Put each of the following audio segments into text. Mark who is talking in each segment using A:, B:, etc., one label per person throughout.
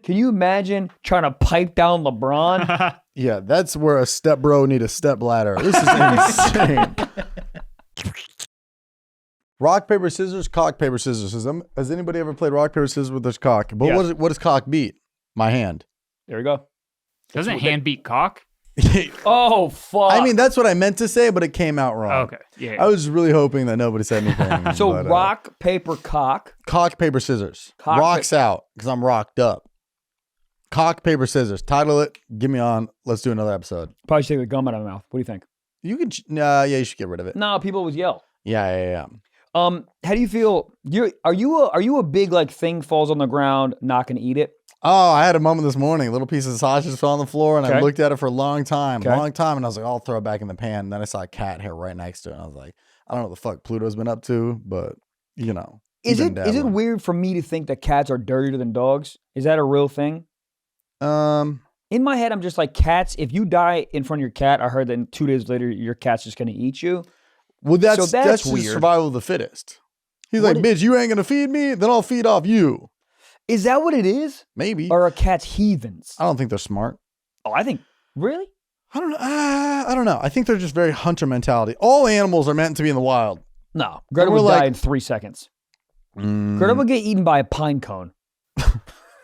A: Can you imagine trying to pipe down LeBron?
B: Yeah, that's where a step bro need a step ladder. This is insane. Rock, paper, scissors, cock, paper, scissors. Has anybody ever played rock, paper, scissors with this cock? But
A: Yes.
B: what does cock beat? My hand.
A: There we go.
C: Doesn't hand beat cock?
A: Oh, fuck.
B: I mean, that's what I meant to say, but it came out wrong.
C: Okay. Yeah.
B: I was really hoping that nobody said anything.
A: So
B: but,
A: rock, paper, cock.
B: cock, paper, scissors.
A: Cock,
B: Rocks out because I'm rocked up. Cock, paper, scissors. Title it. Get me on. Let's do another episode.
A: Probably should take the gum out of my mouth. What do you think?
B: You could. Yeah, you should get rid of it.
A: No, people always yell.
B: Yeah.
A: How do you feel? Are you a big like thing falls on the ground, not gonna eat it?
B: Oh, I had a moment this morning. A little piece of sausage fell on the floor, and I
A: Okay.
B: looked at it for a long time,
A: Okay.
B: and I was like, I'll throw it back in the pan. And then I saw a cat hair right next to it, and I was like, I don't know what the fuck Pluto's been up to, but you know.
A: Is
B: he's
A: it
B: been
A: is it
B: dabbling.
A: weird for me to think that cats are dirtier than dogs? Is that a real thing? In my head, I'm just like, cats, if you die in front of your cat, I heard that 2 days later, your cat's just going to eat you.
B: Well, that's
A: that's
B: just
A: weird.
B: survival of the fittest. He's
A: What
B: like, bitch, you ain't gonna feed me, then I'll feed off you.
A: Is that what it is?
B: Maybe.
A: Or are cats heathens?
B: I don't think they're smart.
A: Oh, I think, really?
B: I don't know. I don't know. I think they're just very hunter mentality. All animals are meant to be in the wild.
A: No. Greta
B: we're
A: would
B: like-
A: die in 3 seconds. Greta would get eaten by a pine cone.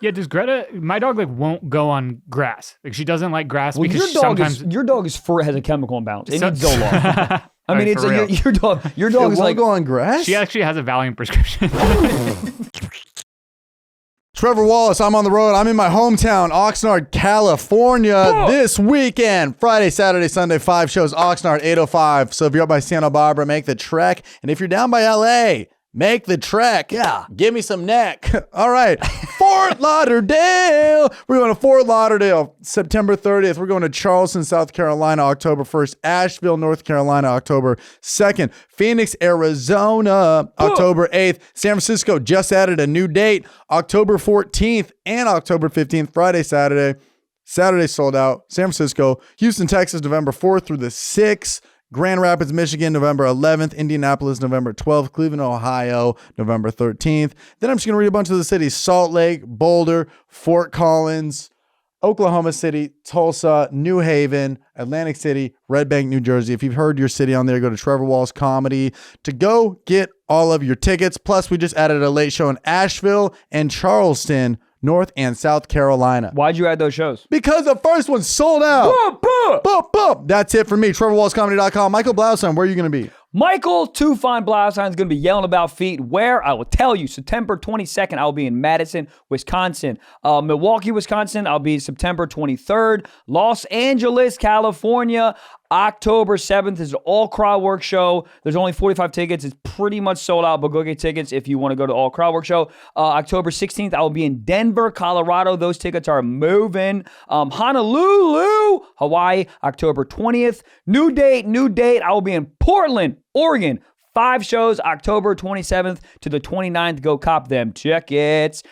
C: Yeah, does Greta, my dog like won't go on grass. Like she doesn't like grass
A: Well,
C: because
A: your dog
C: sometimes
A: your dog has a chemical imbalance. It
C: So-
A: needs Zoloft. I mean,
C: Alright,
A: it's
C: for real.
A: your dog. Your
B: It
A: dog is
B: won't
A: like
B: go on grass.
C: She actually has a Valiant prescription.
B: Trevor Wallace, I'm on the road. I'm in my hometown, Oxnard, California, this weekend. Friday, Saturday, Sunday, 5 shows, Oxnard, 805. So if you're up by Santa Barbara, make the trek. And if you're down by LA, make the trek.
A: Yeah.
B: Give me some neck. All right. Fort Lauderdale. We're going to Fort Lauderdale, September 30th. We're going to Charleston, South Carolina, October 1st. Asheville, North Carolina, October 2nd. Phoenix, Arizona, October 8th. San Francisco just added a new date, October 14th and October 15th, Friday, Saturday. Saturday sold out. San Francisco, Houston, Texas, November 4th through the 6th. Grand Rapids, Michigan, November 11th. Indianapolis, November 12th. Cleveland, Ohio, November 13th. Then I'm just going to read a bunch of the cities. Salt Lake, Boulder, Fort Collins, Oklahoma City, Tulsa, New Haven, Atlantic City, Red Bank, New Jersey. If you've heard your city on there, go to Trevor Wallace Comedy to go get all of your tickets. Plus, we just added a late show in Asheville and Charleston, North and South Carolina.
A: Why'd you add those shows?
B: Because the first one sold out. That's it for me. TrevorWallaceComedy.com. Michael Blaustein, where are you going to be?
A: Michael Two Fine Blaustein is going to be yelling about feet. Where? I will tell you. September 22nd, I'll be in Madison, Wisconsin. Milwaukee, Wisconsin, I'll be September 23rd. Los Angeles, California, October 7th is an all crowd work show. There's only 45 tickets. It's pretty much sold out, but go get tickets if you want to go to all crowd work show. October 16th, I will be in Denver, Colorado. Those tickets are moving. Honolulu, Hawaii, October 20th. New date. I will be in Portland, Oregon. 5 shows, October 27th to the 29th. Go cop them tickets.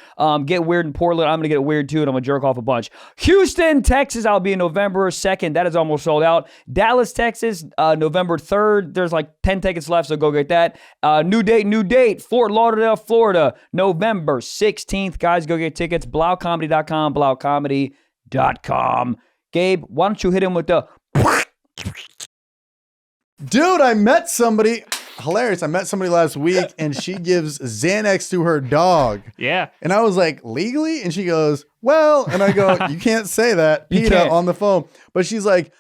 A: Get weird in Portland. I'm going to get weird too, and I'm going to jerk off a bunch. Houston, Texas, I'll be in November 2nd. That is almost sold out. Dallas, Texas, November 3rd. There's like 10 tickets left, so go get that. New date. Fort Lauderdale, Florida, November 16th. Guys, go get tickets. BlauComedy.com, BlauComedy.com. Gabe, why don't you hit him with the...
B: Dude, I met somebody. Hilarious. I met somebody last week and she gives Xanax to her dog.
C: Yeah.
B: And I was like, legally? And she goes, well, and I go, you can't say that,
A: You
B: PETA,
A: can't.
B: on the phone. But she's like,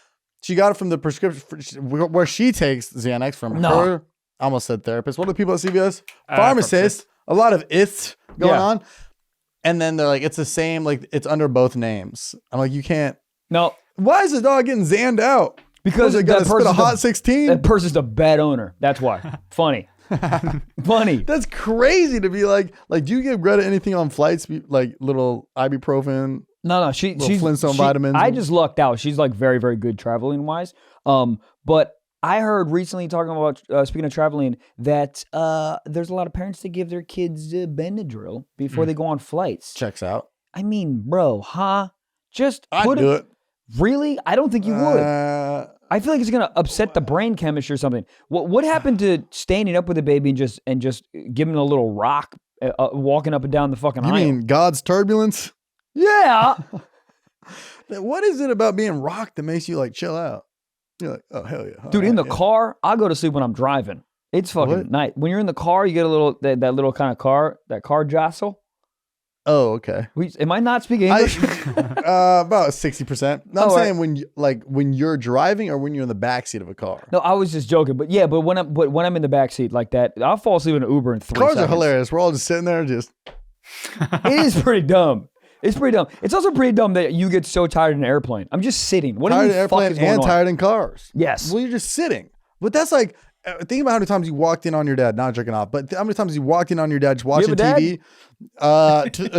B: she got it from the prescription where she takes Xanax from
A: No.
B: her. I almost said therapist. What do people at CVS? Pharmacist.
C: Pharmacist.
B: A lot of it's going
A: Yeah.
B: on. And then they're like, it's the same, like it's under both names. I'm like, you can't.
A: No,
B: Why is the dog getting Xanned out?
A: because
B: they got to
A: that
B: spit a
A: person's
B: hot 16?
A: That person's a bad owner. That's why. Funny.
B: That's crazy to be like, do you give Greta anything on flights, like little ibuprofen?
A: No, she's
B: Flintstone vitamins
A: I
B: and-
A: just lucked out. She's like very, very good traveling wise. But I heard recently talking about speaking of traveling that there's a lot of parents that give their kids Benadryl before they go on flights.
B: Checks out.
A: I mean, bro, huh? Just
B: I'd
A: put
B: do it.
A: Really? I don't think you would. I feel like it's gonna upset the brain chemistry or something. What happened to standing up with a baby and just giving it a little rock, walking up and down the fucking
B: You
A: aisle?
B: mean God's turbulence?
A: Yeah.
B: What is it about being rocked that makes you like chill out? You're like, oh hell yeah,
A: Dude, in the car, I go to sleep when I'm driving. It's fucking night. When you're in the car, you get a little that little kind of car jostle.
B: Oh, okay.
A: Am I not speaking English?
B: About 60%. No, I'm
A: Oh,
B: saying when you're driving or when you're in the backseat of a car.
A: No, I was just joking. But yeah, but when I'm in the backseat like that, I'll fall asleep in an Uber in 3
B: Cars
A: seconds.
B: are hilarious. We're all just sitting there, just.
A: It is pretty dumb. It's pretty dumb. It's also pretty dumb that you get so tired in an airplane. I'm just sitting. What
B: tired
A: do
B: in
A: you
B: an
A: fuck
B: airplane
A: is going
B: and
A: on?
B: tired in cars.
A: Yes.
B: Well, you're just sitting. But that's like, think about how many times you walked in on your dad, not jerking off, but how many times you walked in on your dad just watching TV?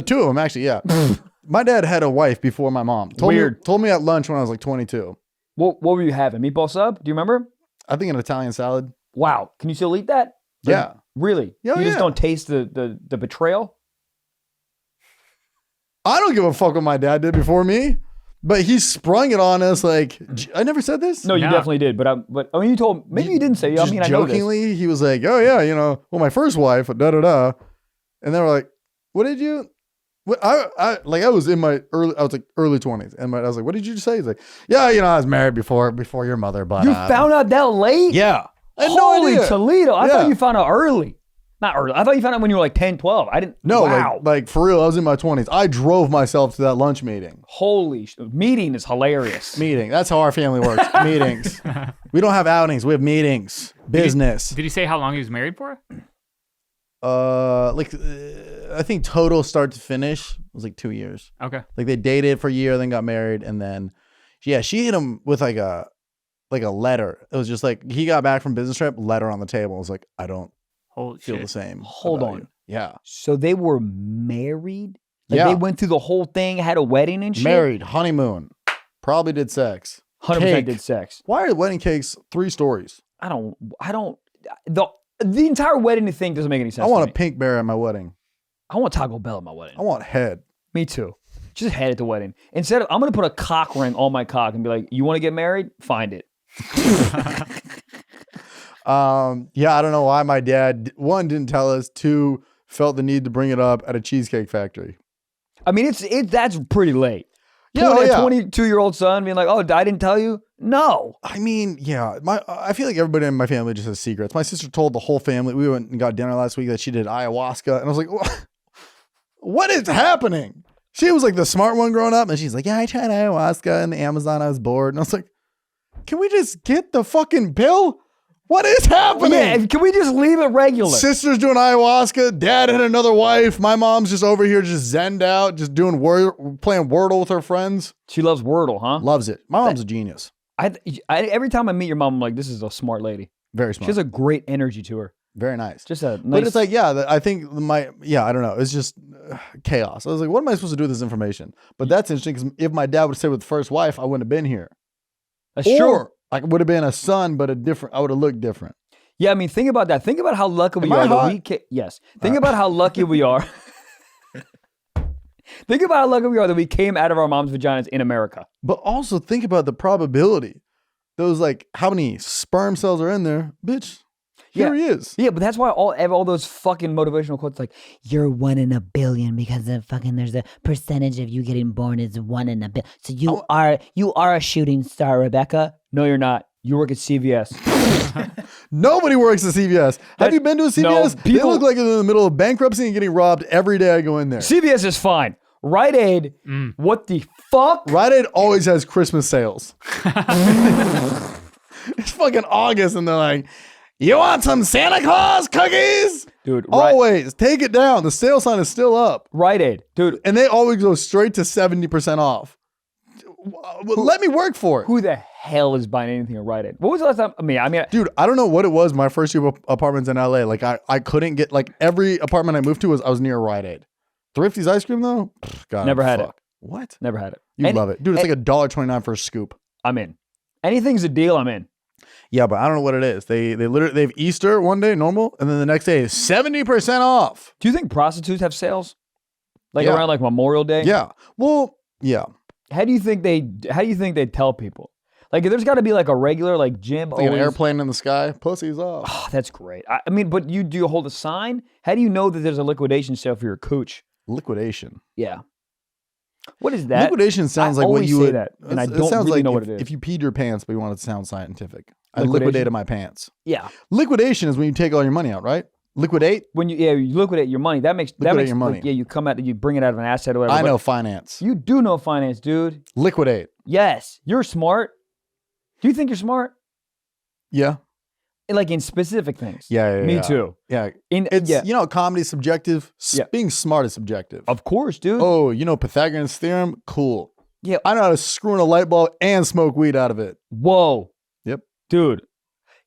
B: Two of them, actually, yeah. My dad had a wife before my mom. Told me at lunch when I was like 22.
A: What were you having? Meatball sub? Do you remember?
B: I think an Italian salad.
A: Wow. Can you still eat that? Like,
B: Yeah.
A: Really?
B: Yeah,
A: you just
B: yeah.
A: don't taste the betrayal?
B: I don't give a fuck what my dad did before me, but he sprung it on us like, I never said this?
A: No, you definitely did. But I mean, you told, maybe you didn't say. I
B: Just
A: mean, I know this.
B: jokingly, he was like, oh yeah, well, my first wife, da-da-da. And they were like, what did you, what, I was in my early 20s. And I was like, what did you just say? He's like, yeah, I was married before your mother, but.
A: You found out that late?
B: Yeah. I had
A: Holy
B: no idea.
A: Toledo. I
B: Yeah.
A: thought you found out early. Not early. I thought you found out when you were like 10, 12. I didn't.
B: No,
A: wow.
B: like for real, I was in my 20s. I drove myself to that lunch meeting.
A: Meeting is hilarious.
B: Meeting. That's how our family works. Meetings. We don't have outings. We have meetings. Business.
C: Did he say how long he was married for?
B: I think total start to finish was like 2 years.
C: Okay.
B: Like they dated for a year, then got married, and then she hit him with like a letter. It was just like he got back from business trip, letter on the table. It was like, I don't
C: Holy
B: feel
C: shit.
B: the same.
A: Hold
B: about
A: on.
B: you. Yeah.
A: So they were married? Like
B: Yeah.
A: they went through the whole thing, had a wedding and shit?
B: Married, honeymoon, probably did sex.
A: 100%
B: Cake.
A: did sex.
B: Why are wedding cakes 3 stories?
A: I don't, the entire wedding thing doesn't make any sense.
B: I want
A: to
B: a pink bear at my wedding.
A: I want Taco Bell at my wedding.
B: I want head.
A: Me too. Just head at the wedding. Instead of, I'm going to put a cock ring on my cock and be like, you want to get married? Find it.
B: Yeah, I don't know why my dad, 1, didn't tell us, 2, felt the need to bring it up at a cheesecake factory.
A: I mean, that's pretty late.
B: Yeah,
A: a
B: oh, yeah.
A: 22-year-old son being like, oh, I didn't tell you? No.
B: I mean, yeah, I feel like everybody in my family just has secrets. My sister told the whole family, we went and got dinner last week, that she did ayahuasca. And I was like, what is happening? She was like the smart one growing up. And she's like, yeah, I tried ayahuasca in the Amazon. I was bored. And I was like, can we just get the fucking pill? What is happening?
A: Yeah, can we just leave it regular?
B: Sister's doing ayahuasca. Dad had another wife. My mom's just over here just zenned out, just doing playing Wordle with her friends.
A: She loves Wordle, huh?
B: Loves it. My mom's a genius.
A: I every time I meet your mom, I'm like, this is a smart lady.
B: Very
A: She
B: smart.
A: has a great energy to her.
B: Very nice.
A: Just a nice.
B: But it's like, yeah, I think I don't know. It's just chaos. I was like, what am I supposed to do with this information? But that's interesting because if my dad would have stayed with the first wife, I wouldn't have been here.
A: that's true.
B: Or I would have been a son, but I would have looked different.
A: Yeah, I mean, think about that. Think about how lucky we
B: Am I
A: are that
B: hot?
A: we yes. Think about how lucky we are. Think about how lucky we are that we came out of our mom's vaginas in America.
B: But also think about the probability. Those like how many sperm cells are in there, bitch. Here he is.
A: Yeah, but that's why all those fucking motivational quotes like, you're 1 in a billion because there's a percentage of you getting born is 1 in a billion. So you are a shooting star, Rebecca. No, you're not. You work at CVS.
B: Nobody works at CVS. Have you been to a CVS?
A: No,
B: They look like they're in the middle of bankruptcy and getting robbed every day I go in there.
A: CVS is fine. Rite Aid, what the fuck?
B: Rite Aid always has Christmas sales. It's fucking August and they're like, you want some Santa Claus cookies?
A: Dude,
B: Always. Take it down. The sale sign is still up.
A: Rite Aid. Dude,
B: And they always go straight to 70% off. Let me work for it.
A: who the hell is buying anything at Rite Aid? What was the last time? I mean,
B: Dude, I don't know what it was my first year of apartments in LA. Like I couldn't get, like every apartment I moved to I was near Rite Aid. Thrifty's ice cream though? God,
A: Never had it.
B: What?
A: never had it.
B: You love it. Dude, it's like $1.29 for a scoop.
A: I'm in. Anything's a deal, I'm in.
B: Yeah, but I don't know what it is. They literally, they have Easter one day, normal, and then the next day is 70% off.
A: Do you think prostitutes have sales? Like
B: Yeah.
A: around like Memorial Day?
B: Yeah. Well, yeah.
A: How do you think they tell people? Like there's got to be like a regular like gym.
B: Like an
A: always-
B: airplane in the sky, pussy's off.
A: Oh, that's great. I mean, but do you hold a sign? How do you know that there's a liquidation sale for your cooch?
B: Liquidation.
A: Yeah. What is that?
B: Liquidation sounds
A: I
B: like what
A: always
B: you
A: say
B: would.
A: that, and I
B: it
A: don't
B: sounds
A: really
B: like
A: know what it is.
B: If you peed your pants, but you want it to sound scientific. I
A: Liquidation?
B: liquidated my pants.
A: Yeah.
B: Liquidation is when you take all your money out, right? Liquidate?
A: When you liquidate your money, that makes
B: Liquidate your money.
A: Like, you come out, you bring it out of an asset or whatever.
B: I know finance.
A: You do know finance, dude.
B: Liquidate.
A: Yes, you're smart. Do you think you're smart?
B: Yeah.
A: Like in specific things.
B: Yeah.
A: Me too.
B: Yeah. You know, comedy's subjective. Being smart is subjective.
A: Of course, dude.
B: Oh, you know Pythagorean's theorem? Cool.
A: Yeah.
B: I know how to screw in a light bulb and smoke weed out of it.
A: Whoa.
B: Yep.
A: Dude,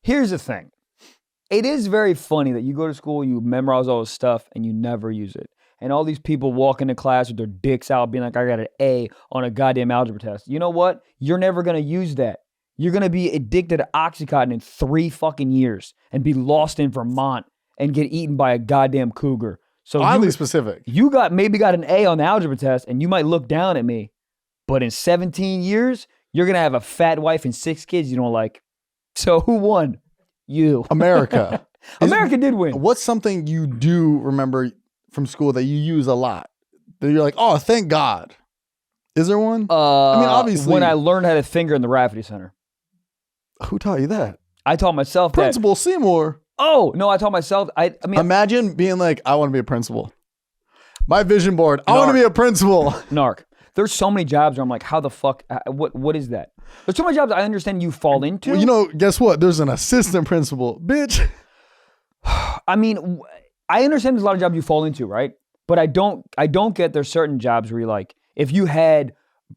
A: here's the thing. It is very funny that you go to school, you memorize all this stuff, and you never use it. And all these people walk into class with their dicks out being like, I got an A on a goddamn algebra test. You know what? You're never going to use that. You're going to be addicted to Oxycontin in 3 fucking years and be lost in Vermont and get eaten by a goddamn cougar. So
B: Oddly specific.
A: You maybe got an A on the algebra test and you might look down at me, but in 17 years, you're going to have a fat wife and 6 kids you don't like. So who won? You.
B: America.
A: America did win.
B: What's something you do remember from school that you use a lot? That you're like, oh, thank God. Is there one? I mean, obviously.
A: When I learned how to finger in the Rafferty Center.
B: Who taught you that?
A: I taught myself
B: Principal Seymour.
A: Oh, no, I taught myself. I mean.
B: Imagine being like, I want to be a principal. My vision board. I want to be a principal.
A: Narc. There's so many jobs where I'm like, how the fuck? What is that? There's so many jobs I understand you fall into.
B: Well, you know, guess what? There's an assistant principal, bitch.
A: I mean, I understand there's a lot of jobs you fall into, right? But I don't get there's certain jobs where you're like, if you had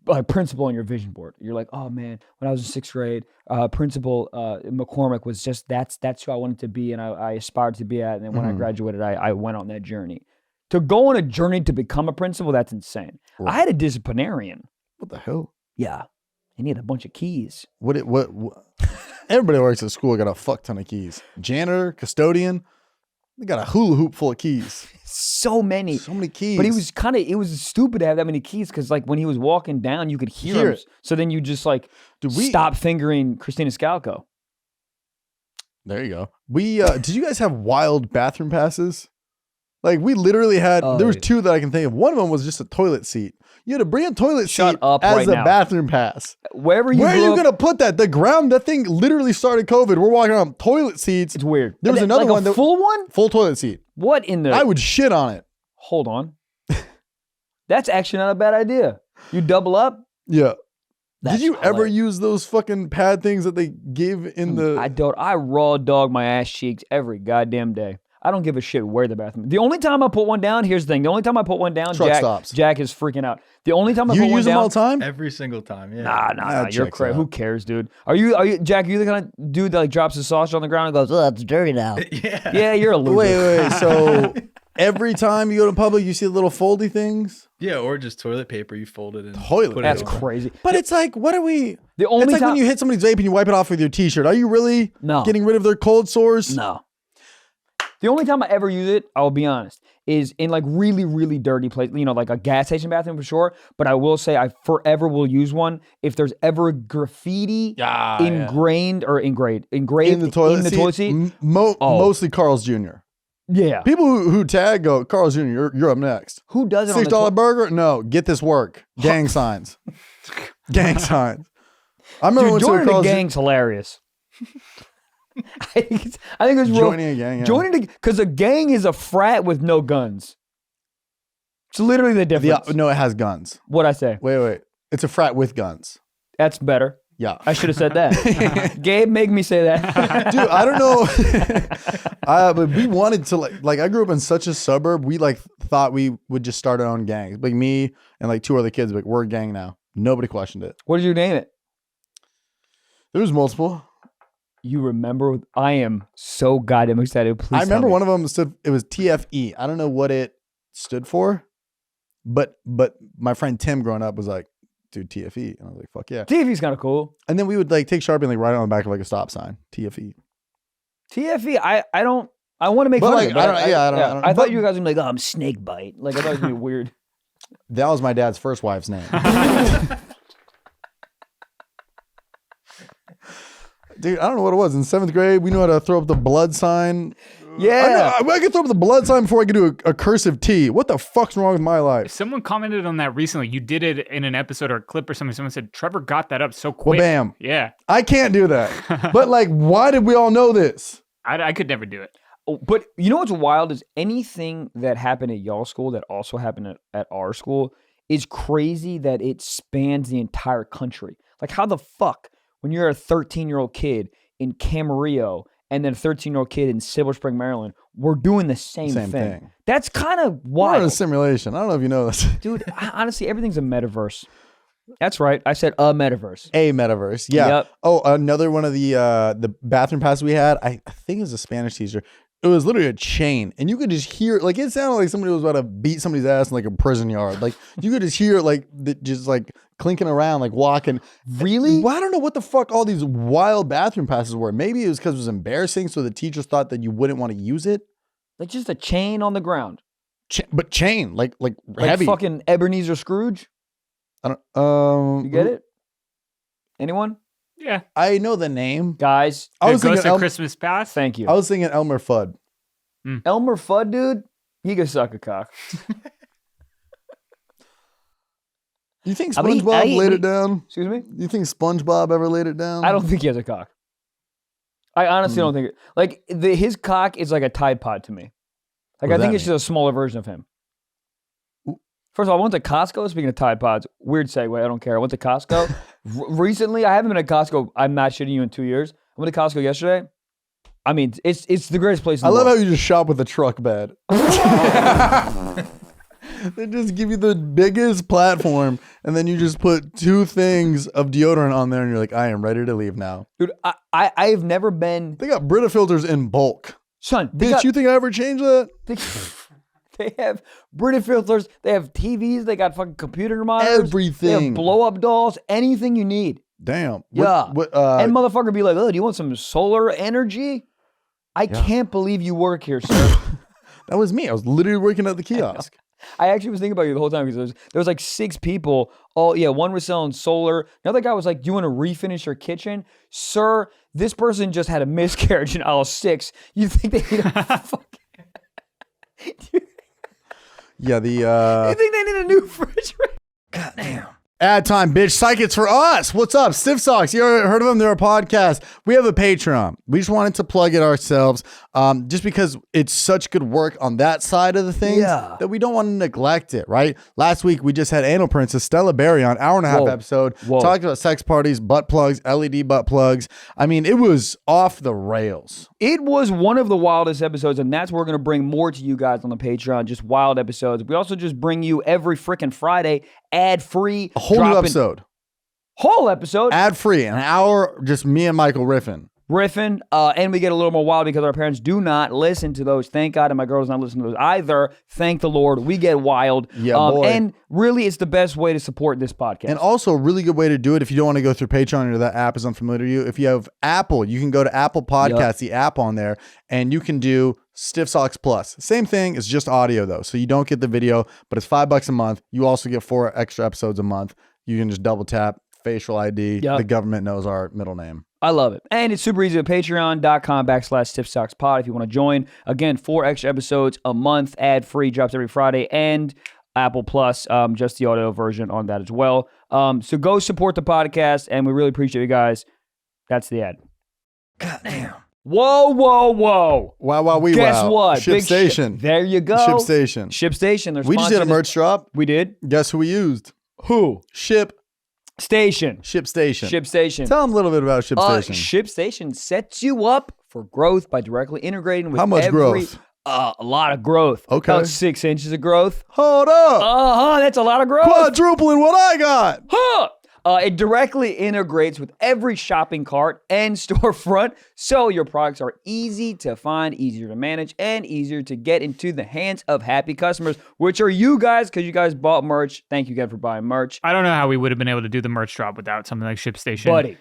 A: a principal on your vision board, you're like, oh man, when I was in 6th grade, Principal McCormick was just that's who I wanted to be, and I aspired to be at. And then when I graduated, I went on that journey. To go on a journey to become a principal, that's insane. Right. I had a disciplinarian.
B: What the hell?
A: Yeah. He had a bunch of keys.
B: What everybody works at school got a fuck ton of keys. Janitor, custodian, they got a hula hoop full of keys.
A: So many.
B: So many keys.
A: But it was stupid to have that many keys because like when he was walking down, you could hear him. So then you just like stop fingering Christina Scalco.
B: There you go. Did you guys have wild bathroom passes? Like we literally had, there was 2 that I can think of. One of them was just a toilet seat. You had to bring a toilet seat as a bathroom pass. Where are you going to put that? The ground, that thing literally started COVID. We're walking around toilet seats.
A: It's weird.
B: There was another one.
A: Full one?
B: Full toilet seat.
A: What in there?
B: I would shit on it.
A: Hold on. That's actually not a bad idea. You double up?
B: Yeah. Did you ever use those fucking pad things that they give in the...
A: I raw dog my ass cheeks every goddamn day. I don't give a shit where the bathroom. The only time I put one down, here's the thing. The only time I put one down, Jack is freaking out. The only time I put one down.
B: You use them all the time?
D: Every single time, yeah.
A: Nah, you're crazy. Who cares, dude? Are you, Jack, are you the kind of dude that like drops his sausage on the ground and goes, oh, that's dirty now? Yeah, you're a loser.
B: Wait. So every time you go to public, you see the little foldy things?
D: Yeah, or just toilet paper. You fold it in.
A: That's crazy.
B: But it's like, what are we?
A: The only
B: it's like when you hit somebody's vape and you wipe it off with your t-shirt. Are you really getting rid of their cold sores?
A: No. The only time I ever use it, I'll be honest, is in like really, really dirty place, like a gas station bathroom for sure. But I will say I forever will use one if there's ever graffiti engraved in the toilet seat.
B: Mostly Carl's Jr.
A: Yeah.
B: People who tag go, Carl's Jr., you're up next.
A: Who does it
B: $6 burger? No, get this work. Gang signs. Gang signs. I remember
A: joining the gang's hilarious. I think it's
B: joining a gang.
A: Yeah. Because a gang is a frat with no guns. It's literally the difference.
B: No, it has guns.
A: What'd I say?
B: Wait. It's a frat with guns.
A: That's better.
B: Yeah.
A: I should have said that. Gabe, make me say that.
B: Dude, I don't know. But we wanted to like I grew up in such a suburb. We like thought we would just start our own gangs. Like me and like 2 other kids, like we're a gang now. Nobody questioned it.
A: What did you name it?
B: There was multiple.
A: You remember? I am so goddamn excited. Please.
B: I remember one of them it was TFE. I don't know what it stood for, but my friend Tim growing up was like, dude, TFE. And I was like, fuck yeah.
A: TFE's kind of cool.
B: And then we would like take Sharpie and like write it on the back of like a stop sign. TFE.
A: TFE. I want to make fun of it. I thought you guys would be like, oh, I'm snake bite. Like I thought it was gonna be weird.
B: That was my dad's first wife's name. Dude, I don't know what it was. In 7th grade, we knew how to throw up the blood sign
A: Yeah.
B: I can throw up the blood sign before I can do a cursive T. What the fuck's wrong with my life?
C: Someone commented on that recently. You did it in an episode or a clip or something. Someone said Trevor got that up so quick.
B: Well, bam.
C: Yeah.
B: I can't do that. But like, why did we all know this?
C: I could never do it.
A: Oh, but you know what's wild is anything that happened at y'all school that also happened at our school is crazy that it spans the entire country. Like how the fuck when you're a 13-year-old kid in Camarillo and then a 13-year-old kid in Silver Spring, Maryland, we're doing the same thing. That's kind of
B: We're in a
A: wild.
B: simulation. I don't know if you know this.
A: Dude, honestly, everything's a metaverse. That's right. I said a metaverse.
B: A metaverse. Yeah.
A: Yep.
B: Oh, another one of the bathroom passes we had, I think it was a Spanish teacher. It was literally a chain, and you could just hear, like, it sounded like somebody was about to beat somebody's ass in like a prison yard. Like, you could just hear like just like clinking around, like walking.
A: Really?
B: Well, I don't know what the fuck all these wild bathroom passes were. Maybe it was because it was embarrassing, so the teachers thought that you wouldn't want to use it.
A: Like just a chain on the ground.
B: But chain, like heavy.
A: Fucking Ebenezer Scrooge.
B: I don't.
A: You get it? Anyone?
C: Yeah.
B: I know the name.
A: Guys,
B: I was
C: Ghost
B: thinking
C: of Christmas Past.
A: thank you.
B: I was thinking Elmer Fudd.
A: Elmer Fudd, dude, he could suck a cock.
B: You think
A: I mean,
B: SpongeBob laid it down?
A: Excuse me?
B: You think SpongeBob ever laid it down?
A: I don't think he has a cock. I honestly don't think it. Like, his cock is like a Tide Pod to me. Like,
B: What
A: I
B: does
A: think
B: that
A: it's just a smaller version of him. First of all, I went to Costco, speaking of Tide Pods. Weird segue, I don't care. I went to Costco. Recently, I haven't been at Costco, I'm not shitting you, in 2 years. I went to Costco yesterday. I mean, it's the greatest place in
B: I
A: the
B: love
A: world.
B: how you just shop with a truck bed. They just give you the biggest platform, and then you just put 2 things of deodorant on there, and you're like, I am ready to leave now.
A: Dude, I've never been...
B: They got Brita filters in bulk.
A: Son,
B: Bitch, you think I ever changed that?
A: They have Brita filters. They have TVs. They got fucking computer monitors. They
B: Everything.
A: have blow-up dolls. Anything you need.
B: Damn.
A: Yeah.
B: What,
A: And motherfucker be like, oh, do you want some solar energy? I can't believe you work here, sir.
B: that was me. I was literally working at the kiosk.
A: I actually was thinking about you the whole time because there was like 6 people. Oh, yeah, one was selling solar. Another guy was like, do you want to refinish your kitchen? Sir, this person just had a miscarriage in aisle 6. You think they need a fucking...
B: Yeah,
A: You think they need a new refrigerator? Goddamn.
B: Ad time, bitch. Psych, it's for us. What's up? Stiff Socks. You ever heard of them? They're a podcast. We have a Patreon. We just wanted to plug it ourselves just because it's such good work on that side of the things that we don't want to neglect it, right? Last week, we just had Anal Princess Stella Berry on, hour-and-a-half episode, talking about sex parties, butt plugs, LED butt plugs. I mean, it was off the rails.
A: It was one of the wildest episodes, and that's where we're going to bring more to you guys on the Patreon, just wild episodes. We also just bring you every freaking Friday, ad-free.
B: A whole new episode.
A: Whole episode.
B: Ad-free, an hour, just me and Michael riffing.
A: And we get a little more wild because our parents do not listen to those. Thank God, and my girl's not listening to those either. Thank the Lord. We get wild.
B: Yeah, boy.
A: And really, it's the best way to support this podcast.
B: And also a really good way to do it if you don't want to go through Patreon or that app is unfamiliar to you. If you have Apple, you can go to Apple Podcasts, the app on there, and you can do Stiff Socks Plus. Same thing, it's just audio though. So you don't get the video, but it's $5 a month. You also get 4 extra episodes a month. You can just double tap, facial ID. The government knows our middle name.
A: I love it. And it's super easy at patreon.com/stiffsockspod if you want to join. Again, 4 extra episodes a month, ad-free, drops every Friday, and Apple Plus, just the audio version on that as well. So go support the podcast, and we really appreciate you guys. That's the ad. Goddamn. Whoa, whoa, whoa.
B: Wow, we
A: Guess
B: wow.
A: what?
B: Ship
A: Big
B: Station.
A: There you go.
B: Ship Station.
A: Ship Station.
B: We just did a merch drop.
A: We did.
B: Guess who we used?
A: Who?
B: Ship
A: Station.
B: Ship Station.
A: Ship Station.
B: Tell them a little bit about Ship Station.
A: Ship Station sets you up for growth by directly integrating with
B: How much growth?
A: A lot of growth.
B: Okay.
A: About 6 inches of growth.
B: Hold up.
A: That's a lot of growth.
B: Quadrupling what I got.
A: Huh. It directly integrates with every shopping cart and storefront, so your products are easy to find, easier to manage, and easier to get into the hands of happy customers, which are you guys, because you guys bought merch. Thank you guys for buying merch.
C: I don't know how we would have been able to do the merch drop without something like ShipStation.
A: Buddy.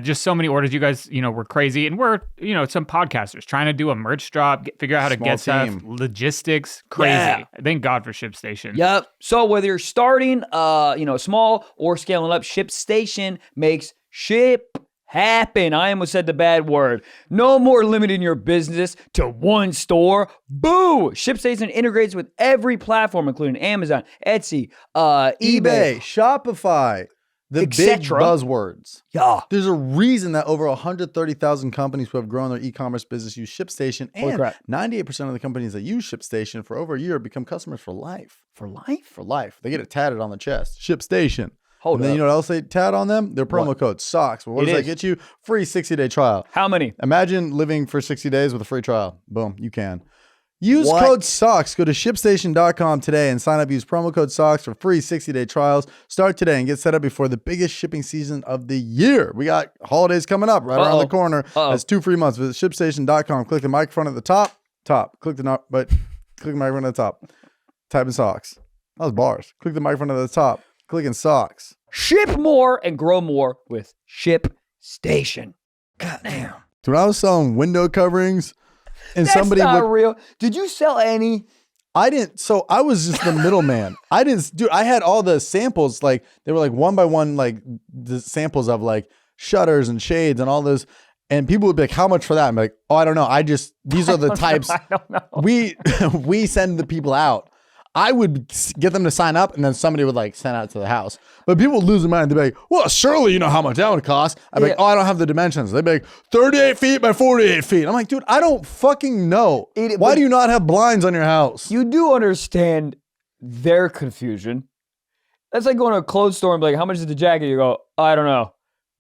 C: Just so many orders. You guys, were crazy. And we're, some podcasters trying to do a merch drop, figure out how to
B: Small
C: get stuff,
B: team.
C: logistics, crazy.
A: Yeah.
C: Thank God for ShipStation.
A: Yep. So whether you're starting, small or scaling up, ShipStation makes happen. I almost said the bad word. No more limiting your business to one store. Boo! ShipStation integrates with every platform, including Amazon, Etsy, eBay.
B: Shopify, the big
A: Etc.
B: buzzwords.
A: Yeah.
B: There's a reason that over 130,000 companies who have grown their e-commerce business use ShipStation,
A: Holy
B: and
A: crap.
B: 98% of the companies that use ShipStation for over a year become customers for life.
A: For life?
B: For life. They get it tatted on the chest. ShipStation.
A: Hold
B: And then
A: up.
B: you know what else they tat on them? Their promo
A: What?
B: code SOCKS. Well, what
A: It
B: does that
A: is.
B: get you? Free 60-day trial.
A: How many?
B: Imagine living for 60 days with a free trial. Boom, you can. Use
A: What?
B: code SOCKS. Go to ShipStation.com today and sign up. Use promo code SOCKS for free 60-day trials. Start today and get set up before the biggest shipping season of the year. We got holidays coming up right around the corner. That's 2 free months. Visit ShipStation.com. Click the microphone at the top. Click the microphone at the top. Type in socks. That was bars. Click the microphone at the top. Click in socks.
A: Ship more and grow more with ShipStation. Goddamn.
B: Dude, when I was selling window coverings and
A: That's
B: somebody
A: not
B: would...
A: real. Did you sell any?
B: I didn't, so I was just the middleman. I had all the samples, like they were like one by one, like the samples of like shutters and shades and all this. And people would be like, how much for that? I'm like, oh, I don't know. These are the types.
A: I don't know.
B: We send the people out. I would get them to sign up and then somebody would like send out to the house. But people would lose their mind. They'd be like, well, surely you know how much that would cost. I'd be like, oh, I don't have the dimensions. They'd be like, 38 feet by 48 feet. I'm like, dude, I don't fucking know. Why do you not have blinds on your house?
A: You do understand their confusion. That's like going to a clothes store and be like, how much is the jacket? You go, I don't know.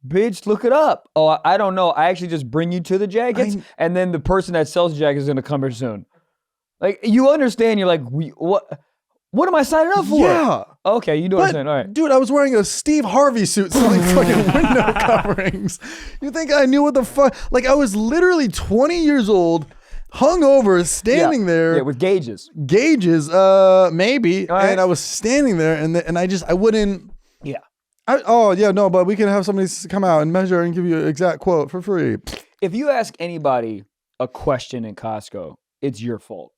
A: Bitch, look it up. Oh, I don't know. I actually just bring you to the jackets, and then the person that sells the jackets is going to come here soon. Like, you understand. You're like, what am I signing up for?
B: Yeah.
A: Okay, you do understand. All right.
B: Dude, I was wearing a Steve Harvey suit selling fucking window coverings. You think I knew what the fuck? Like, I was literally 20 years old, hungover, standing there.
A: Yeah, with gauges.
B: Gauges, maybe.
A: All right.
B: And I was standing there, and I wouldn't.
A: Yeah.
B: But we can have somebody come out and measure and give you an exact quote for free.
A: If you ask anybody a question in Costco, it's your fault.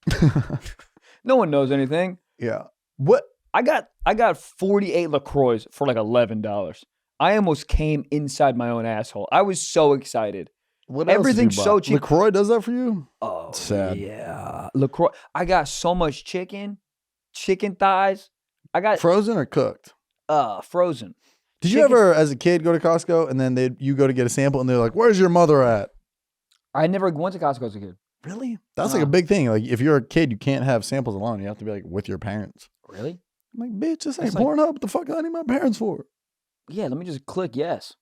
A: No one knows anything.
B: Yeah.
A: What? I got 48 LaCroix for like $11. I almost came inside my own asshole. I was so excited.
B: What
A: Everything's
B: else
A: so cheap.
B: LaCroix does that for you?
A: Oh,
B: Sad.
A: yeah. LaCroix. I got so much chicken thighs. I got
B: Frozen or cooked?
A: frozen.
B: Did you ever, as a kid, go to Costco and then you go to get a sample and they're like, "Where's your mother at?"
A: I never went to Costco as a kid.
B: Really? That's like a big thing. Like, if you're a kid, you can't have samples alone. You have to be like with your parents.
A: Really?
B: I'm like, bitch, this ain't
A: That's like-
B: Pornhub. What the fuck I need my parents for?
A: Yeah, let me just click yes.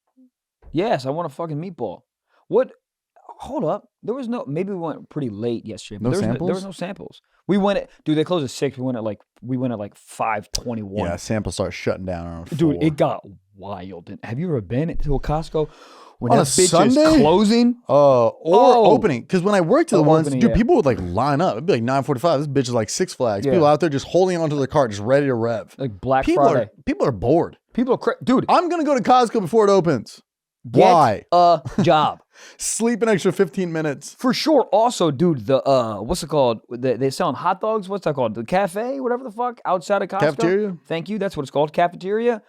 A: Yes, I want a fucking meatball. What? Hold up. There was no, maybe we went pretty late yesterday. But
B: No
A: there
B: samples?
A: was no samples. We went at, dude, they closed at 6. We went at like 5:21.
B: Yeah, samples start shutting down around 4.
A: Dude, it got wild. Have you ever been to a Costco when
B: On
A: that
B: a
A: bitch
B: Sunday?
A: is closing?
B: Or
A: Oh.
B: opening. Because when I worked at the
A: Oh,
B: ones,
A: opening,
B: dude,
A: yeah.
B: people would like line up. It'd be like 9:45. This bitch is like Six Flags.
A: Yeah.
B: People out there just holding onto their cart, just ready to rev.
A: Like Black
B: People
A: Friday.
B: are bored.
A: People are dude,
B: I'm gonna go to Costco before it opens.
A: get
B: Why?
A: a job.
B: Sleep an extra 15 minutes.
A: For sure. Also, dude, the what's it called? They're selling hot dogs. What's that called? The cafe, whatever the fuck, outside of Costco.
B: Cafeteria?
A: Thank you. That's what it's called. Cafeteria.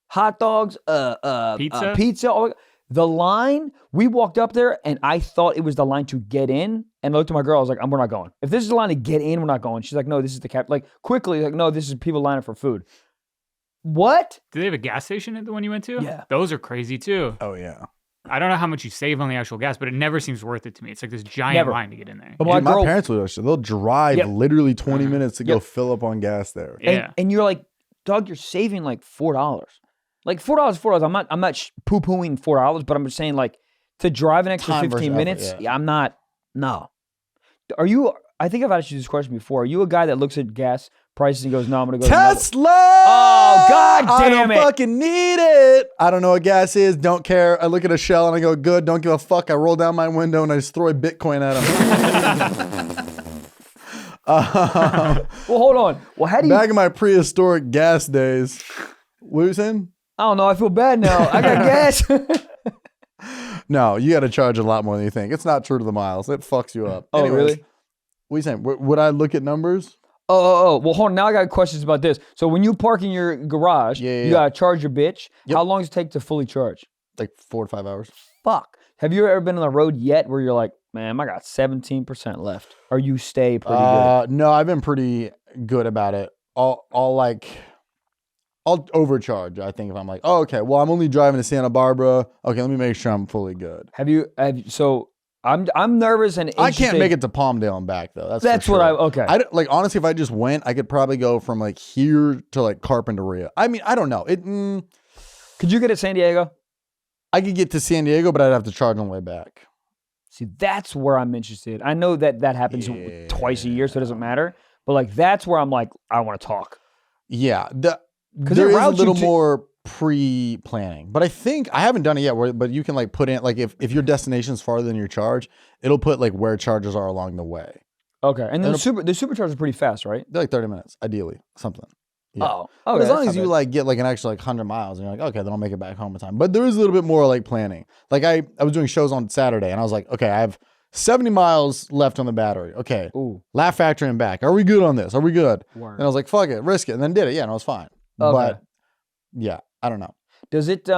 A: Hot dogs.
C: Pizza?
A: Pizza. The line. We walked up there, and I thought it was the line to get in. And I looked at my girl. I was like, "We're not going. If this is the line to get in, we're not going." She's like, "No, this is the cap." Like quickly, like, "No, this is people lining for food." What?
C: Do they have a gas station at the one you went to?
A: Yeah.
C: Those are crazy too.
B: Oh yeah.
C: I don't know how much you save on the actual gas, but it never seems worth it to me. It's like this giant
A: Never.
C: line to get in there.
A: But
B: Dude,
A: my girl,
B: my parents would actually. They'll drive
A: Yep.
B: literally 20 minutes to go
A: Yep.
B: fill up on gas there.
C: Yeah.
A: and you're like, Doug, you're saving like $4. Like $4. I'm not poo pooing $4, but I'm just saying like to drive an extra
B: Time versus
A: 15
B: effort,
A: minutes.
B: yeah.
A: I'm not. No. Are you? I think I've asked you this question before. Are you a guy that looks at gas prices and goes, "No, I'm gonna go to another-"
B: Tesla!
A: Oh, God
B: I
A: damn
B: don't
A: it.
B: fucking need it. I don't know what gas is. Don't care. I look at a shell and I go, good. Don't give a fuck. I roll down my window and I just throw a Bitcoin at him.
A: Well, hold on. Well, how do you?
B: Back in my prehistoric gas days. What are you saying?
A: I don't know. I feel bad now. I got gas.
B: No, you got to charge a lot more than you think. It's not true to the miles. It fucks you up.
A: Oh,
B: Anyways,
A: really?
B: What are you saying? Would I look at numbers?
A: Oh. Well, hold on. Now I got questions about this. So when you park in your garage,
B: Yeah.
A: you gotta charge your bitch. How long does it take to fully charge?
B: Like 4 to 5 hours.
A: Fuck. Have you ever been on the road yet where you're like, man, I got 17% left? Or you stay pretty good?
B: No, I've been pretty good about it. I'll overcharge. I think if I'm like, oh, okay, well, I'm only driving to Santa Barbara. Okay, let me make sure I'm fully good.
A: So I'm nervous and
B: I can't make it to Palmdale and back though. That's for
A: what
B: sure.
A: okay.
B: Like honestly, if I just went, I could probably go from like here to like Carpinteria. I mean, I don't know.
A: Could you get to San Diego?
B: I could get to San Diego, but I'd have to charge on the way back.
A: See, that's where I'm interested. I know that happens twice a year, so it doesn't matter. But like, that's where I'm like, I want to talk.
B: Yeah, there is a little more pre-planning, but I think I haven't done it yet. But you can like put in like if your destination is farther than your charge, it'll put like where charges are along the way.
A: Okay, and then the supercharge is pretty fast, right?
B: They're like 30 minutes, ideally, something. Yeah.
A: Oh,
B: but as long as you like get like an extra like 100 miles and you're like, okay, then I'll make it back home in time. But there is a little bit more like planning. Like I was doing shows on Saturday and I was like, okay, I have 70 miles left on the battery. Okay.
A: Ooh.
B: Laugh Factory and back. Are we good on this? Are we good?
A: Word.
B: And I was like, fuck it, risk it. And then did it. Yeah, and I was fine.
A: Okay.
B: But yeah, I don't know.
A: Does it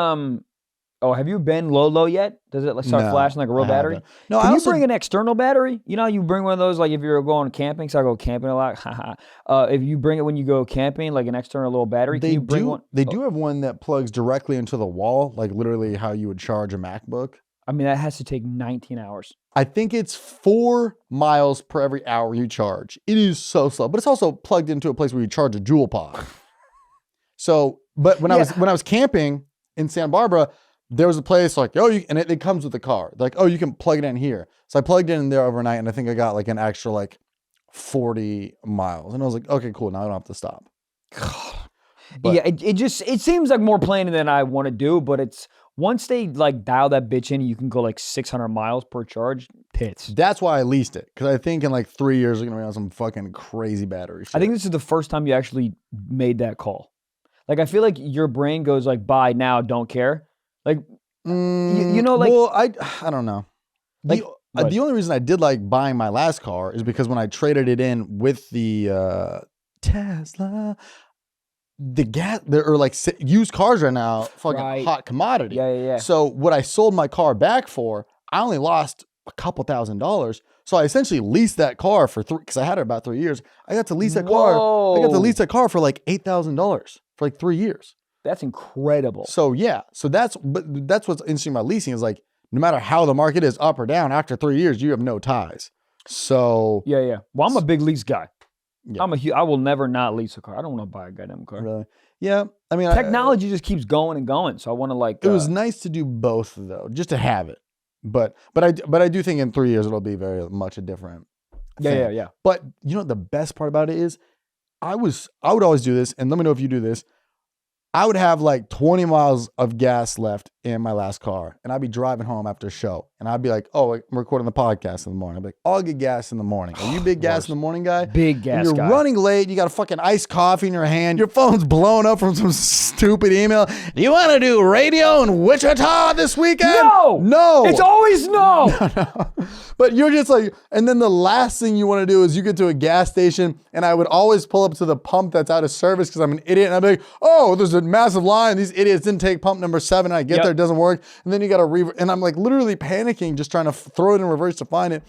A: have you been low yet? Does it like start flashing like a real battery?
B: No,
A: Can you bring an external battery? You know how you bring one of those like if you're going camping, so I go camping a lot. If you bring it when you go camping, like an external little battery, can you bring one?
B: They do have one that plugs directly into the wall, like literally how you would charge a MacBook.
A: I mean, that has to take 19 hours.
B: I think it's 4 miles per every hour you charge. It is so slow, but it's also plugged into a place where you charge a Juul pod. So, but when I was camping in Santa Barbara, there was a place like, and it comes with the car. Like, you can plug it in here. So I plugged it in there overnight, and I think I got like an extra like 40 miles. And I was like, okay, cool. Now I don't have to stop.
A: But, yeah, it seems like more planning than I want to do, but it's once they like dial that bitch in, you can go like 600 miles per charge. Tits.
B: That's why I leased it, because I think in like 3 years we're gonna be on some fucking crazy battery shit.
A: I think this is the first time you actually made that call. Like I feel like your brain goes like, buy now, don't care. Like you know, like
B: well, I don't know. Like the only reason I did like buying my last car is because when I traded it in with the Tesla. The gas, there are like used cars right now, fucking hot commodity.
A: Yeah.
B: So what I sold my car back for, I only lost a couple $1,000s. So I essentially leased that car for because I had it about 3 years. I got to lease that car. I got to lease that car for like $8,000 for like 3 years.
A: That's incredible.
B: So yeah, that's what's interesting about leasing is like no matter how the market is up or down, after 3 years you have no ties. So
A: yeah. Well, I'm a big lease guy.
B: Yeah.
A: I will never not lease a car. I don't want to buy a goddamn car.
B: Really? Yeah. I mean,
A: technology just keeps going and going. So I want to like.
B: It was nice to do both though, just to have it. But I do think in 3 years it'll be very much a different thing.
A: Yeah.
B: But you know what the best part about it is? I would always do this, and let me know if you do this. I would have like 20 miles of gas left in my last car, and I'd be driving home after a show, and I'd be like, I'm recording the podcast in the morning. I'd be like, I'll get gas in the morning. Are you a big gas in the morning guy?
A: Big gas
B: guy. You're running late. You got a fucking iced coffee in your hand. Your phone's blowing up from some stupid email. Do you want to do radio in Wichita this weekend? No.
A: It's always no.
B: But you're just like, and then the last thing you want to do is you get to a gas station, and I would always pull up to the pump that's out of service because I'm an idiot, and I'd be like, there's a massive line. These idiots didn't take pump number 7. I get there, it doesn't work. And then you got to and I'm like literally panicking, just trying to throw it in reverse to find it.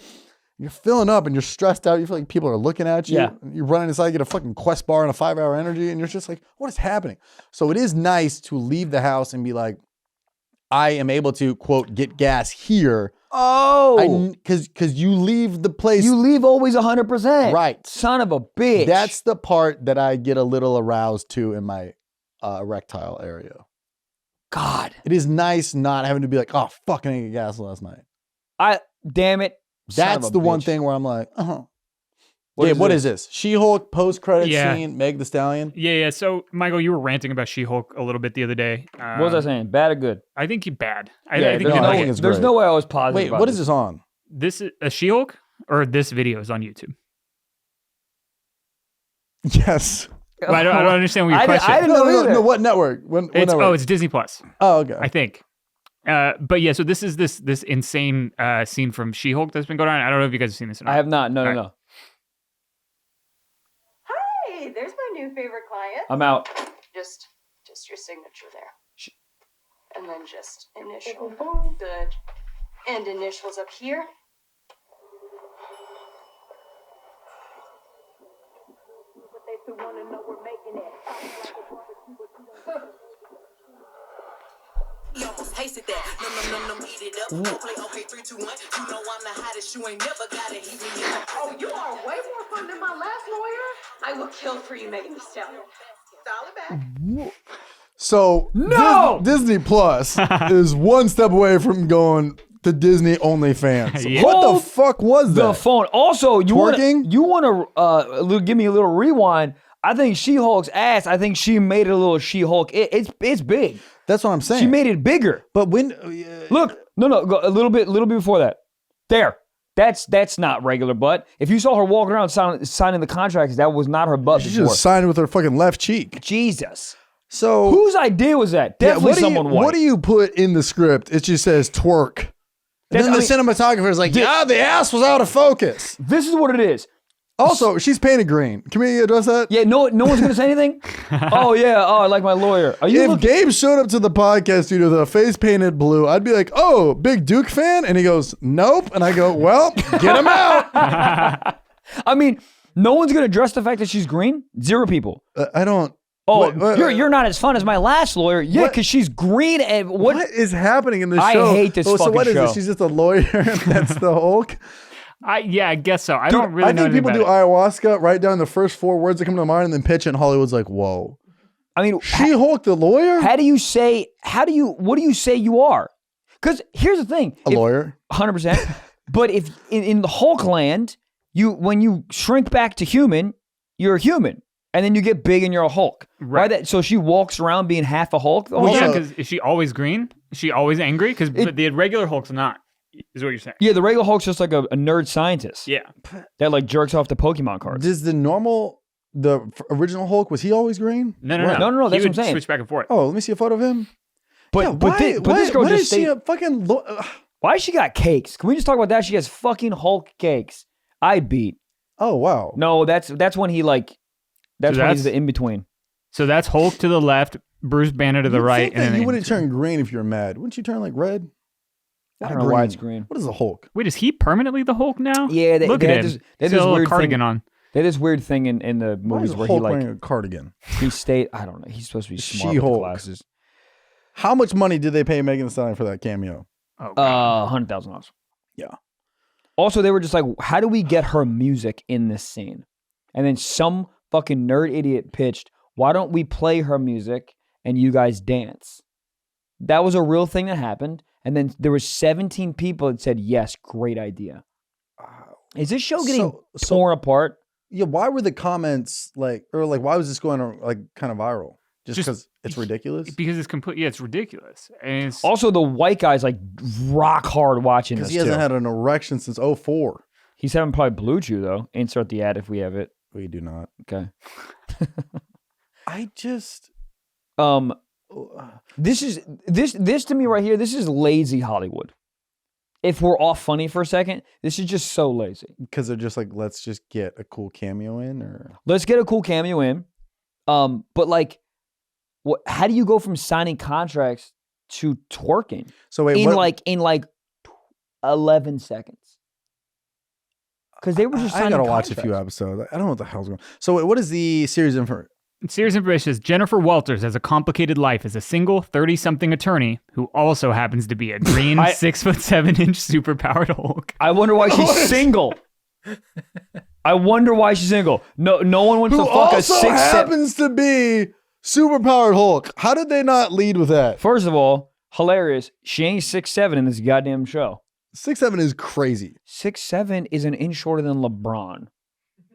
B: You're filling up and you're stressed out. You feel like people are looking at you. Yeah. You're running inside, you get a fucking Quest bar and a 5-hour energy, and you're just like, what is happening? So it is nice to leave the house and be like, I am able to, quote, get gas here. Because you leave the place.
A: You leave always 100%.
B: Right.
A: Son of a bitch.
B: That's the part that I get a little aroused to in my erectile area.
A: God.
B: It is nice not having to be like, oh, fuck, I didn't get gas last night.
A: Damn it.
B: That's the one thing where I'm like, What is this? She-Hulk post-credit scene, Megan Thee Stallion?
C: Yeah. So, Michael, you were ranting about She-Hulk a little bit the other day.
A: What was I saying? Bad or good?
C: I think you're bad.
A: I think you like it. There's no way I was positive.
B: Wait, what is this on?
C: This is a She-Hulk, or this video is on YouTube?
B: Yes.
C: Well, I don't understand what your question is.
A: I didn't know either.
B: No, what network? What network?
C: It's Disney Plus.
B: Oh, okay.
C: I think. But yeah, so this is this insane scene from She-Hulk that's been going on. I don't know if you guys have seen this or not.
A: I have not. No.
E: Hi, there's my new favorite client.
A: I'm out.
E: Just your signature there. And then just initial. Good. And initials up here.
F: You almost tasted that. No, eat it up. Don't play okay, 3, 2, 1. You know I'm the hottest. You ain't never gotta hit me.
E: Oh, you are way more fun than my last lawyer. I will kill for you, Megan Thee Stallion. Dollar back.
B: So
A: No!
B: Disney Plus is one step away from going to Disney OnlyFans.
C: Yeah.
B: What the
A: Hold
B: fuck was
A: The
B: that?
A: phone. Also, you want
B: Twerking?
A: to give me a little rewind. I think She-Hulk's ass. I think she made it a little She-Hulk. It's big.
B: That's what I'm saying.
A: She made it bigger.
B: but when
A: Look, no, go a little bit before that. There. That's not regular butt. If you saw her walking around signing the contracts, that was not her butt
B: she
A: before.
B: just signed with her fucking left cheek.
A: Jesus.
B: So
A: Whose idea was that? Definitely someone white.
B: What do you put in the script? It just says twerk. And
A: That's-
B: then
A: I
B: the
A: mean-
B: cinematographer is like, the ass was out of focus.
A: This is what it is.
B: Also, she's painted green. Can we address that?
A: Yeah, no one's gonna say anything. Oh yeah, I like my lawyer. Are you
B: If
A: looking?
B: Gabe showed up to the podcast studio with a face painted blue, I'd be like, oh, big Duke fan? And he goes, nope. And I go, well, get him out.
A: I mean, no one's gonna address the fact that she's green. Zero people.
B: I don't.
A: Oh,
B: what-
A: you're not as fun as my last lawyer. Yeah,
B: What-
A: because she's green and
B: What is happening in this
A: I
B: show?
A: hate this
B: So
A: fucking
B: what is
A: show.
B: it? She's just a lawyer and that's the Hulk?
C: Yeah, I guess so. I don't really
B: I
C: know
B: think
C: anything
B: people do
C: about
B: ayahuasca, write down the first 4 words that come to mind and then pitch it, and Hollywood's like, whoa.
A: I mean,
B: She-Hulk the lawyer?
A: what do you say you are? Because here's the thing.
B: A lawyer?
A: 100%. But if in the Hulk land, when you shrink back to human, you're a human. And then you get big and you're a Hulk.
C: Right.
A: So she walks around being half a Hulk the whole
C: it. Yeah,
A: time?
C: because is she always green? Is she always angry? Because the regular Hulk's not, is what you're saying.
A: Yeah, the regular Hulk's just like a nerd scientist.
C: Yeah.
A: That like jerks off the Pokemon cards.
B: Does original Hulk, was he always green?
C: No.
A: No,
C: He
A: that's what I'm
C: would
A: saying.
C: switch back and forth.
B: Oh, let me see a photo of him.
A: But
B: Yeah,
A: but this girl
B: why
A: just
B: is she
A: stayed.
B: a fucking
A: Why she got cakes? Can we just talk about that? She has fucking Hulk cakes. I beat.
B: Oh, wow.
A: No, that's when he like. That's when he's the in between.
C: So that's Hulk to the left, Bruce Banner to the
B: You'd
C: right,
B: think
C: and
B: that
C: then
B: you wouldn't turn green if you're mad. Wouldn't you turn like red?
A: I don't know why it's green.
B: What is a Hulk?
C: Wait, is he permanently the Hulk now?
A: Yeah,
C: Look
A: they
C: at
A: had
C: him.
A: this- they had
C: Still
A: this
C: a
A: weird
C: cardigan
A: thing-
C: on.
A: They had this weird thing in the
B: Why
A: movies
B: is
A: where
B: Hulk
A: he like
B: wearing a cardigan?
A: he stayed. I don't know. He's supposed to be smart with the
B: She-Hulk.
A: glasses.
B: How much money did they pay Megan Thee Stallion for that cameo?
C: Oh, God.
A: $100,000.
B: Yeah.
A: Also, they were just like, how do we get her music in this scene? And then some fucking nerd idiot pitched, why don't we play her music and you guys dance? That was a real thing that happened. And then there were 17 people that said, yes, great idea. Is this show getting torn apart?
B: Yeah, why were the comments why was this going like kind of viral? Just because it's ridiculous?
C: Because it's complete. Yeah, it's ridiculous. And it's
A: Also, the white guy's like rock hard watching this
B: Because he hasn't
A: too.
B: had an erection since 04.
A: He's having probably Blue Chew though. Insert the ad if we have it.
B: We do not.
A: Okay.
B: I just
A: This to me right here, this is lazy Hollywood. If we're off funny for a second, this is just so lazy.
B: because they're just like, let's just get a cool cameo in, or
A: Let's get a cool cameo in. But like, what? How do you go from signing contracts to twerking
B: so wait,
A: in like 11 seconds? Because they were just
B: I
A: signing
B: gotta watch a
A: contracts.
B: few episodes. I don't know what the hell's going on. So wait, what is the series info?
C: Serious information is Jennifer Walters has a complicated life as a single 30-something attorney who also happens to be a green 6'7" superpowered Hulk.
A: I wonder why she's single. I wonder why she's single. No one wants
B: Who
A: to fuck a
B: also
A: 6'7".
B: happens to be superpowered Hulk. How did they not lead with that?
A: First of all, hilarious. She ain't 6'7" in this goddamn show.
B: 6'7" is crazy.
A: 6'7" is an inch shorter than LeBron.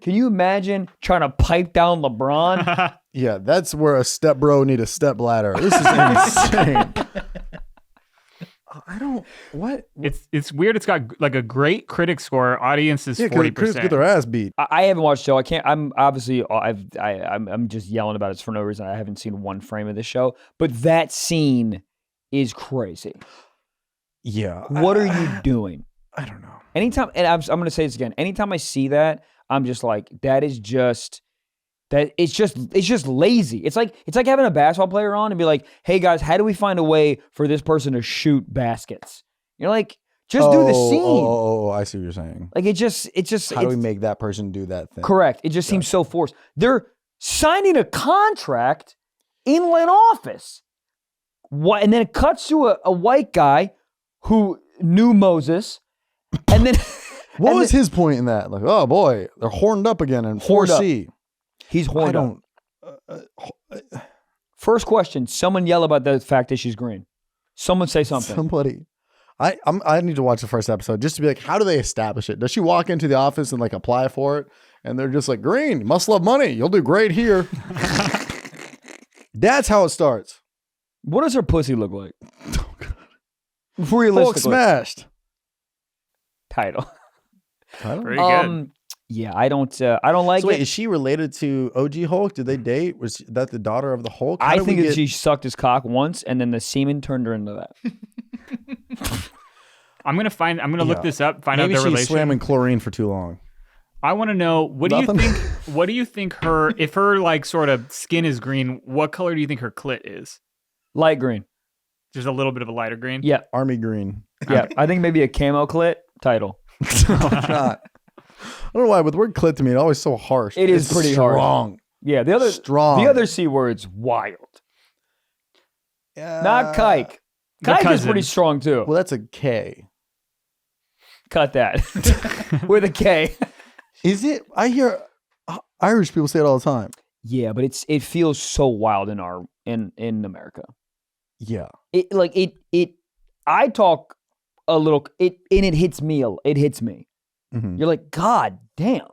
A: Can you imagine trying to pipe down LeBron?
B: Yeah, that's where a step bro need a step ladder. This is insane. I don't. What?
C: It's weird. It's got like a great critic score. Audience is 40%.
B: Critics get their ass beat.
A: I haven't watched the show. I can't. I'm obviously. I'm just yelling about it for no reason. I haven't seen one frame of this show. But that scene is crazy.
B: Yeah.
A: What are you doing?
B: I don't know.
A: Anytime, and I'm going to say this again. Anytime I see that, I'm just like, that is just that it's just lazy. It's like having a basketball player on and be like, hey guys, how do we find a way for this person to shoot baskets? You're like, just do the scene.
B: Oh, I see what you're saying.
A: Like it just
B: How do we make that person do that thing?
A: correct. It just seems so forced. They're signing a contract in an office. What? And then it cuts to a white guy who knew Moses, and then
B: What was his point in that? Like, oh boy, they're horned up again in
A: Horned up.
B: 4C.
A: he's horned
B: I
A: up.
B: don't.
A: First question: someone yell about the fact that she's green. Someone say something.
B: Somebody. I need to watch the first episode just to be like, how do they establish it? Does she walk into the office and like apply for it? And they're just like, green, must love money. You'll do great here. That's how it starts.
A: What does her pussy look like?
B: Hulk
A: Realistically,
B: smashed.
A: title.
C: Very good.
A: Yeah, I don't like
B: So wait,
A: it.
B: is she related to OG Hulk? Did they date? Was that the daughter of the Hulk? How
A: I
B: did we
A: think that
B: get-
A: she sucked his cock once, and then the semen turned her into that.
C: I'm gonna look this up, find
B: Maybe
C: out their
B: she
C: relation.
B: swam in chlorine for too long.
C: I want to know what
B: Nothing?
C: do you think? What do you think if her like sort of skin is green? What color do you think her clit is?
A: Light green.
C: Just a little bit of a lighter green.
A: Yeah,
B: Army green.
A: yeah. I think maybe a camo clit title.
B: God. I don't know why, but the word clit to me, it's always so harsh.
A: It is
B: It's
A: pretty harsh.
B: strong.
A: Yeah, the
B: Strong.
A: other C word's wild. Not kike.
C: the
A: Kike is
C: cousin.
A: pretty strong too.
B: Well, that's a K.
A: Cut that with a K.
B: Is it? I hear Irish people say it all the time.
A: Yeah, but it feels so wild in America.
B: Yeah.
A: I talk a little and it hits me. It hits me.
B: Mhm.
A: You're like, God damn.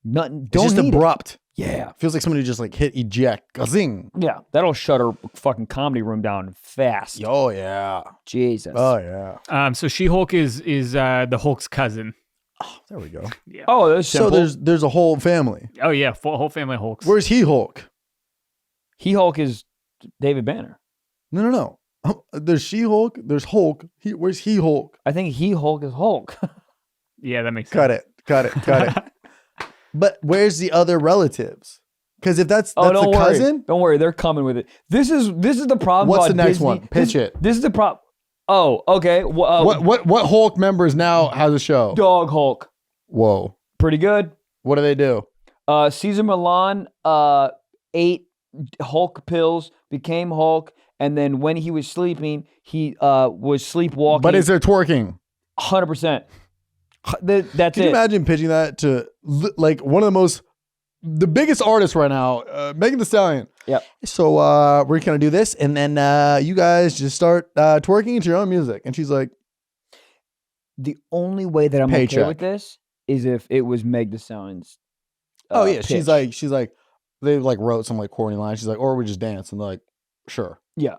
A: Nothing.
B: It's
A: Don't
B: just
A: need
B: abrupt.
A: It. Yeah.
B: Feels like somebody just like hit eject. Gazing.
A: Yeah. That'll shut her fucking comedy room down fast.
B: Oh yeah.
A: Jesus.
B: Oh yeah.
C: So She-Hulk is the Hulk's cousin.
B: Oh, there we go.
C: Yeah.
A: Oh, that's
B: So
A: simple.
B: there's a whole family.
C: Oh yeah, whole family Hulks.
B: Where's he Hulk?
A: He Hulk is David Banner.
B: No. There's She Hulk. There's Hulk. Where's he Hulk?
A: I think he Hulk is Hulk.
C: Yeah, that makes
B: Cut
C: sense.
B: it. But where's the other relatives? Because if that's
A: Oh,
B: the
A: don't worry.
B: cousin,
A: Don't worry, they're coming with it. This is the problem.
B: What's
A: about
B: the next
A: Disney.
B: one? Pitch it.
A: This is the problem. Oh, okay.
B: what Hulk members now has a show?
A: Dog Hulk.
B: Whoa.
A: Pretty good.
B: What do they do?
A: Caesar Milan ate Hulk pills, became Hulk, and then when he was sleeping, he was sleepwalking.
B: But is there twerking?
A: 100%. That's
B: Can you
A: it.
B: imagine pitching that to like one of the biggest artists right now, Megan Thee Stallion?
A: Yep.
B: So we're gonna do this, and then you guys just start twerking to your own music. And she's like,
A: The only way that I'm okay
B: Paycheck.
A: with this is if it was Meg Thee Stallion's.
B: "Oh yeah."
A: pitch.
B: She's like, they like wrote some like corny lines. She's like, "Or we just dance," and they're like, "Sure."
A: Yeah.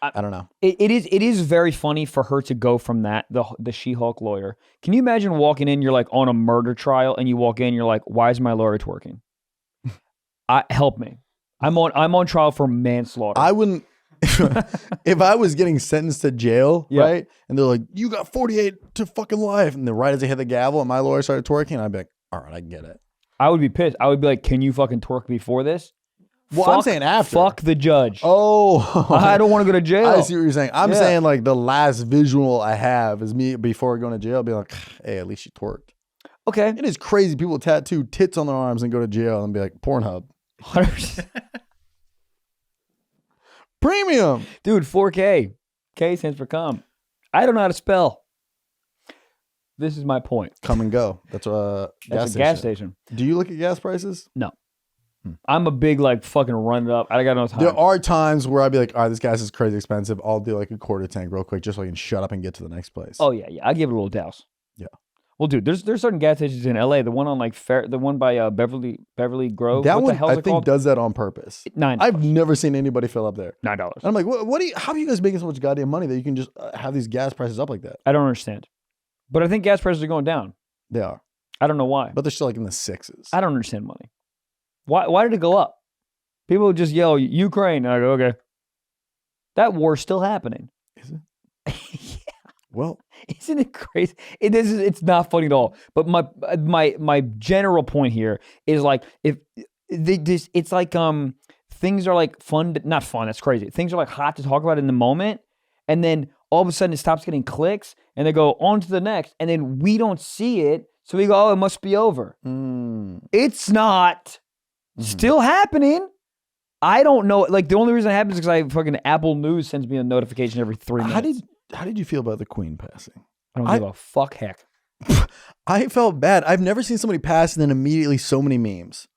B: I don't know.
A: It is very funny for her to go from that the She-Hulk lawyer. Can you imagine walking in? You're like on a murder trial, and you walk in. You're like, "Why is my lawyer twerking? Help me! I'm on trial for manslaughter."
B: I wouldn't. If I was getting sentenced to jail,
A: Yeah.
B: right? And they're like, "You got 48 to fucking life," and then right as they hit the gavel, and my lawyer started twerking, I'd be like, "All right, I get it."
A: I would be pissed. I would be like, "Can you fucking twerk before this?"
B: Well, I'm saying after.
A: Fuck the judge.
B: Oh,
A: I don't want to go to jail.
B: I see what you're saying. I'm
A: Yeah.
B: saying like the last visual I have is me before going to jail, be like, "Hey, at least you twerked."
A: Okay.
B: It is crazy. People tattoo tits on their arms and go to jail and be like, "Pornhub
A: 100%.
B: premium."
A: Dude, 4K. K stands for come. I don't know how to spell. This is my point.
B: Come and go. That's a
A: That's a gas station.
B: Do you look at gas prices?
A: No. I'm a big like fucking run it up. I got no time.
B: There are times where I'd be like, "All right, this gas is crazy expensive. I'll do like a quarter tank real quick just so I can shut up and get to the next place."
A: Oh yeah. I give it a little douse.
B: Yeah.
A: Well, dude, there's certain gas stations in LA. The one on like the one by Beverly Grove.
B: that
A: what
B: one
A: the hell's
B: I
A: it
B: think
A: called?
B: does that on purpose.
A: $9.
B: I've never seen anybody fill up there.
A: $9.
B: And I'm like, what do you? How are you guys making so much goddamn money that you can just have these gas prices up like that?
A: I don't understand. But I think gas prices are going down.
B: They are,
A: I don't know why.
B: but they're still like in the sixes.
A: I don't understand money. Why did it go up? People just yell Ukraine. And I go, okay. That war's still happening.
B: Is it?
A: Yeah.
B: Well,
A: Isn't it crazy? It's not funny at all. But my general point here is like if it's like things are like fun, not fun. That's crazy. Things are like hot to talk about in the moment, and then all of a sudden it stops getting clicks, and they go on to the next, and then we don't see it, so we go, oh, it must be over. It's not. Still happening. I don't know. Like the only reason it happens is because fucking Apple News sends me a notification every 3 minutes.
B: How did you feel about the Queen passing?
A: I don't give a fuck heck.
B: I felt bad. I've never seen somebody pass and then immediately so many memes.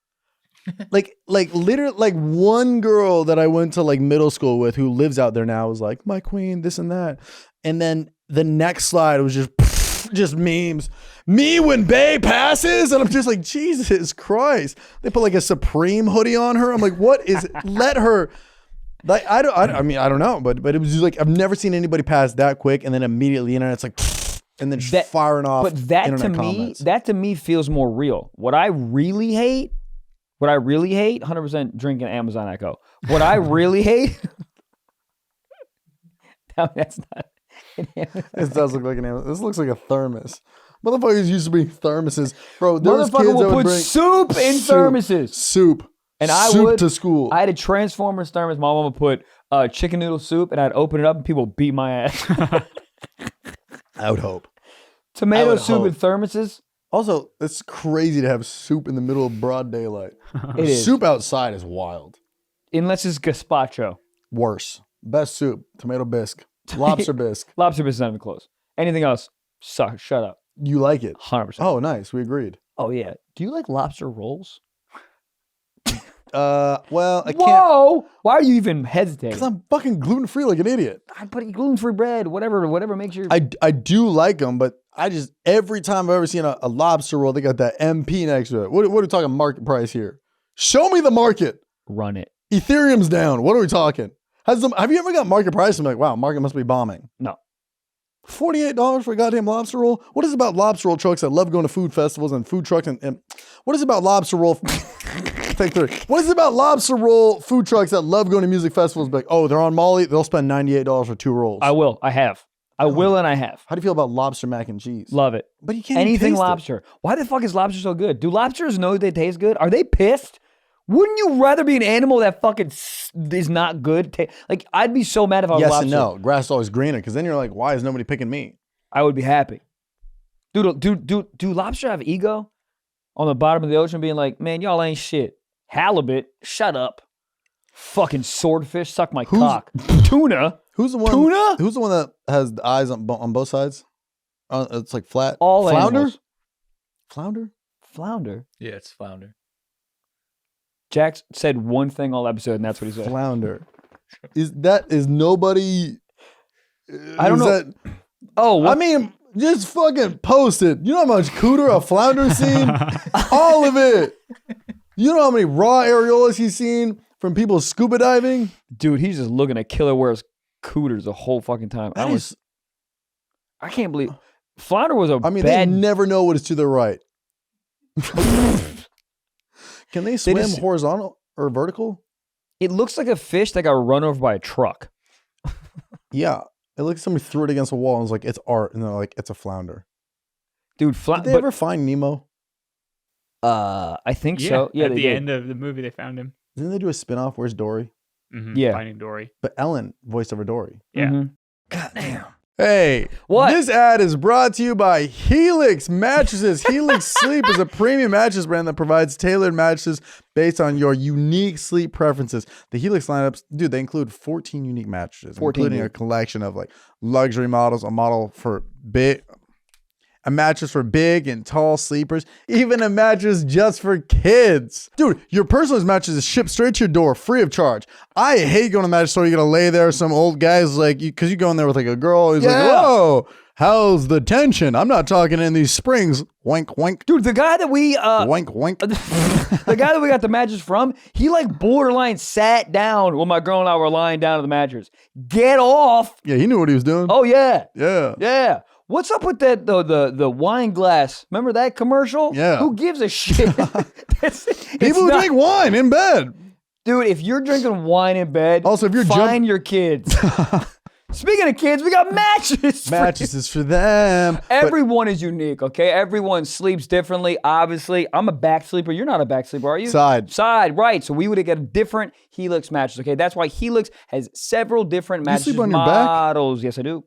B: like literally, like one girl that I went to like middle school with who lives out there now was like, my queen, this and that. And then the next slide was just memes. Me when Bae passes, and I'm just like, Jesus Christ. They put like a Supreme hoodie on her. I'm like, what is it? Let her. Like I don't know, but it was just like I've never seen anybody pass that quick, and then immediately the internet's like, and then just firing off.
A: But that to me feels more real. What I really hate, 100% drinking Amazon Echo. What I really hate, no, that's not.
B: This does look like an Amazon. This looks like a thermos. Motherfuckers used to bring thermoses, bro. Those kids
A: will
B: that would
A: put
B: bring
A: soup in thermoses.
B: Soup.
A: And I
B: soup
A: would
B: to school.
A: I had a Transformers thermos. My mom would put chicken noodle soup, and I'd open it up, and people would beat my ass.
B: I would hope.
A: Tomato soup in thermoses.
B: Also, it's crazy to have soup in the middle of broad daylight.
A: It is.
B: Soup outside is wild.
A: Unless it's gazpacho.
B: Worse. Best soup. Tomato bisque. Lobster bisque.
A: Lobster bisque is not even close. Anything else? Suck. Shut up.
B: You like it?
A: 100%.
B: Oh, nice. We agreed.
A: Oh yeah. Do you like lobster rolls?
B: Well, I can't.
A: Whoa! Why are you even hesitating?
B: Because I'm fucking gluten-free like an idiot.
A: I put gluten-free bread, whatever makes your.
B: I do like them, but I just, every time I've ever seen a lobster roll, they got that MP next to it. What are we talking market price here? Show me the market.
A: Run it.
B: Ethereum's down. What are we talking? Have you ever got market price and be like, wow, market must be bombing?
A: No.
B: $48 for a goddamn lobster roll? What is it about lobster roll trucks that love going to food festivals and food trucks and what is it about lobster roll? Take 3. What is it about lobster roll food trucks that love going to music festivals? Be like, oh, they're on Molly. They'll spend $98 for 2 rolls.
A: I will. I have. I will and I have.
B: How do you feel about lobster mac and cheese?
A: Love it.
B: But you can't
A: anything
B: taste
A: lobster. It. Why the fuck is lobster so good? Do lobsters know they taste good? Are they pissed? Wouldn't you rather be an animal that fucking is not good? Like, I'd be so mad if I was
B: yes
A: lobster.
B: And no. Grass is always greener because then you're like, why is nobody picking me?
A: I would be happy. Do lobster have ego on the bottom of the ocean being like, man, y'all ain't shit. Halibut, shut up. Fucking swordfish, suck my cock. Tuna.
B: Who's the one?
A: Tuna?
B: Who's the one that has the eyes on both sides? It's like flat.
A: All
B: flounder.
A: Animals.
B: Flounder.
D: Yeah, it's flounder.
A: Jax said one thing all episode, and that's what he said.
B: Flounder. Is nobody?
A: I don't know. What?
B: I mean, just fucking post it. You know how much cooter a flounder seen? All of it. You know how many raw areolas he's seen from people scuba diving?
A: Dude, he's just looking at killer whales cooters the whole fucking time. I can't believe flounder was
B: they never know what is to their right. Can they swim horizontal or vertical?
A: It looks like a fish that got run over by a truck.
B: Yeah. It looks like somebody threw it against a wall and was like, it's art. And they're like, it's a flounder.
A: Dude,
B: did they ever find Nemo?
A: I think so. Yeah,
C: at the end of the movie, they found him.
B: Didn't they do a spinoff? Where's Dory?
C: Mm-hmm.
A: Yeah.
C: Finding Dory.
B: But Ellen voiced over Dory.
C: Yeah.
A: Mm-hmm.
B: Goddamn. Hey,
A: what?
B: This ad is brought to you by Helix Mattresses. Helix Sleep is a premium mattress brand that provides tailored mattresses based on your unique sleep preferences. The Helix lineups, dude, they include 14 unique mattresses, including a collection of like luxury models, a mattress for big and tall sleepers, even a mattress just for kids. Dude, your personalized mattress is shipped straight to your door, free of charge. I hate going to the mattress store. You're going to lay there. Some old guy's like, because you go in there with like a girl. He's like, oh, how's the tension? I'm not talking in these springs. Wink, wink.
A: Dude, the guy that we...
B: wink, wink.
A: The guy that we got the mattress from, he like borderline sat down when my girl and I were lying down on the mattress. Get off.
B: Yeah, he knew what he was doing.
A: Oh, yeah.
B: Yeah.
A: Yeah. What's up with that, the wine glass? Remember that commercial?
B: Yeah.
A: Who gives a shit?
B: People who drink wine in bed.
A: Dude, if you're drinking wine in bed,
B: also, if you're
A: find your kids. Speaking of kids, we got mattresses.
B: Mattresses for them.
A: Everyone is unique, okay? Everyone sleeps differently, obviously. I'm a back sleeper. You're not a back sleeper, are you?
B: Side,
A: right. So we would get a different Helix mattress, okay? That's why Helix has several different mattress
B: sleep on your back?
A: models. Yes, I do.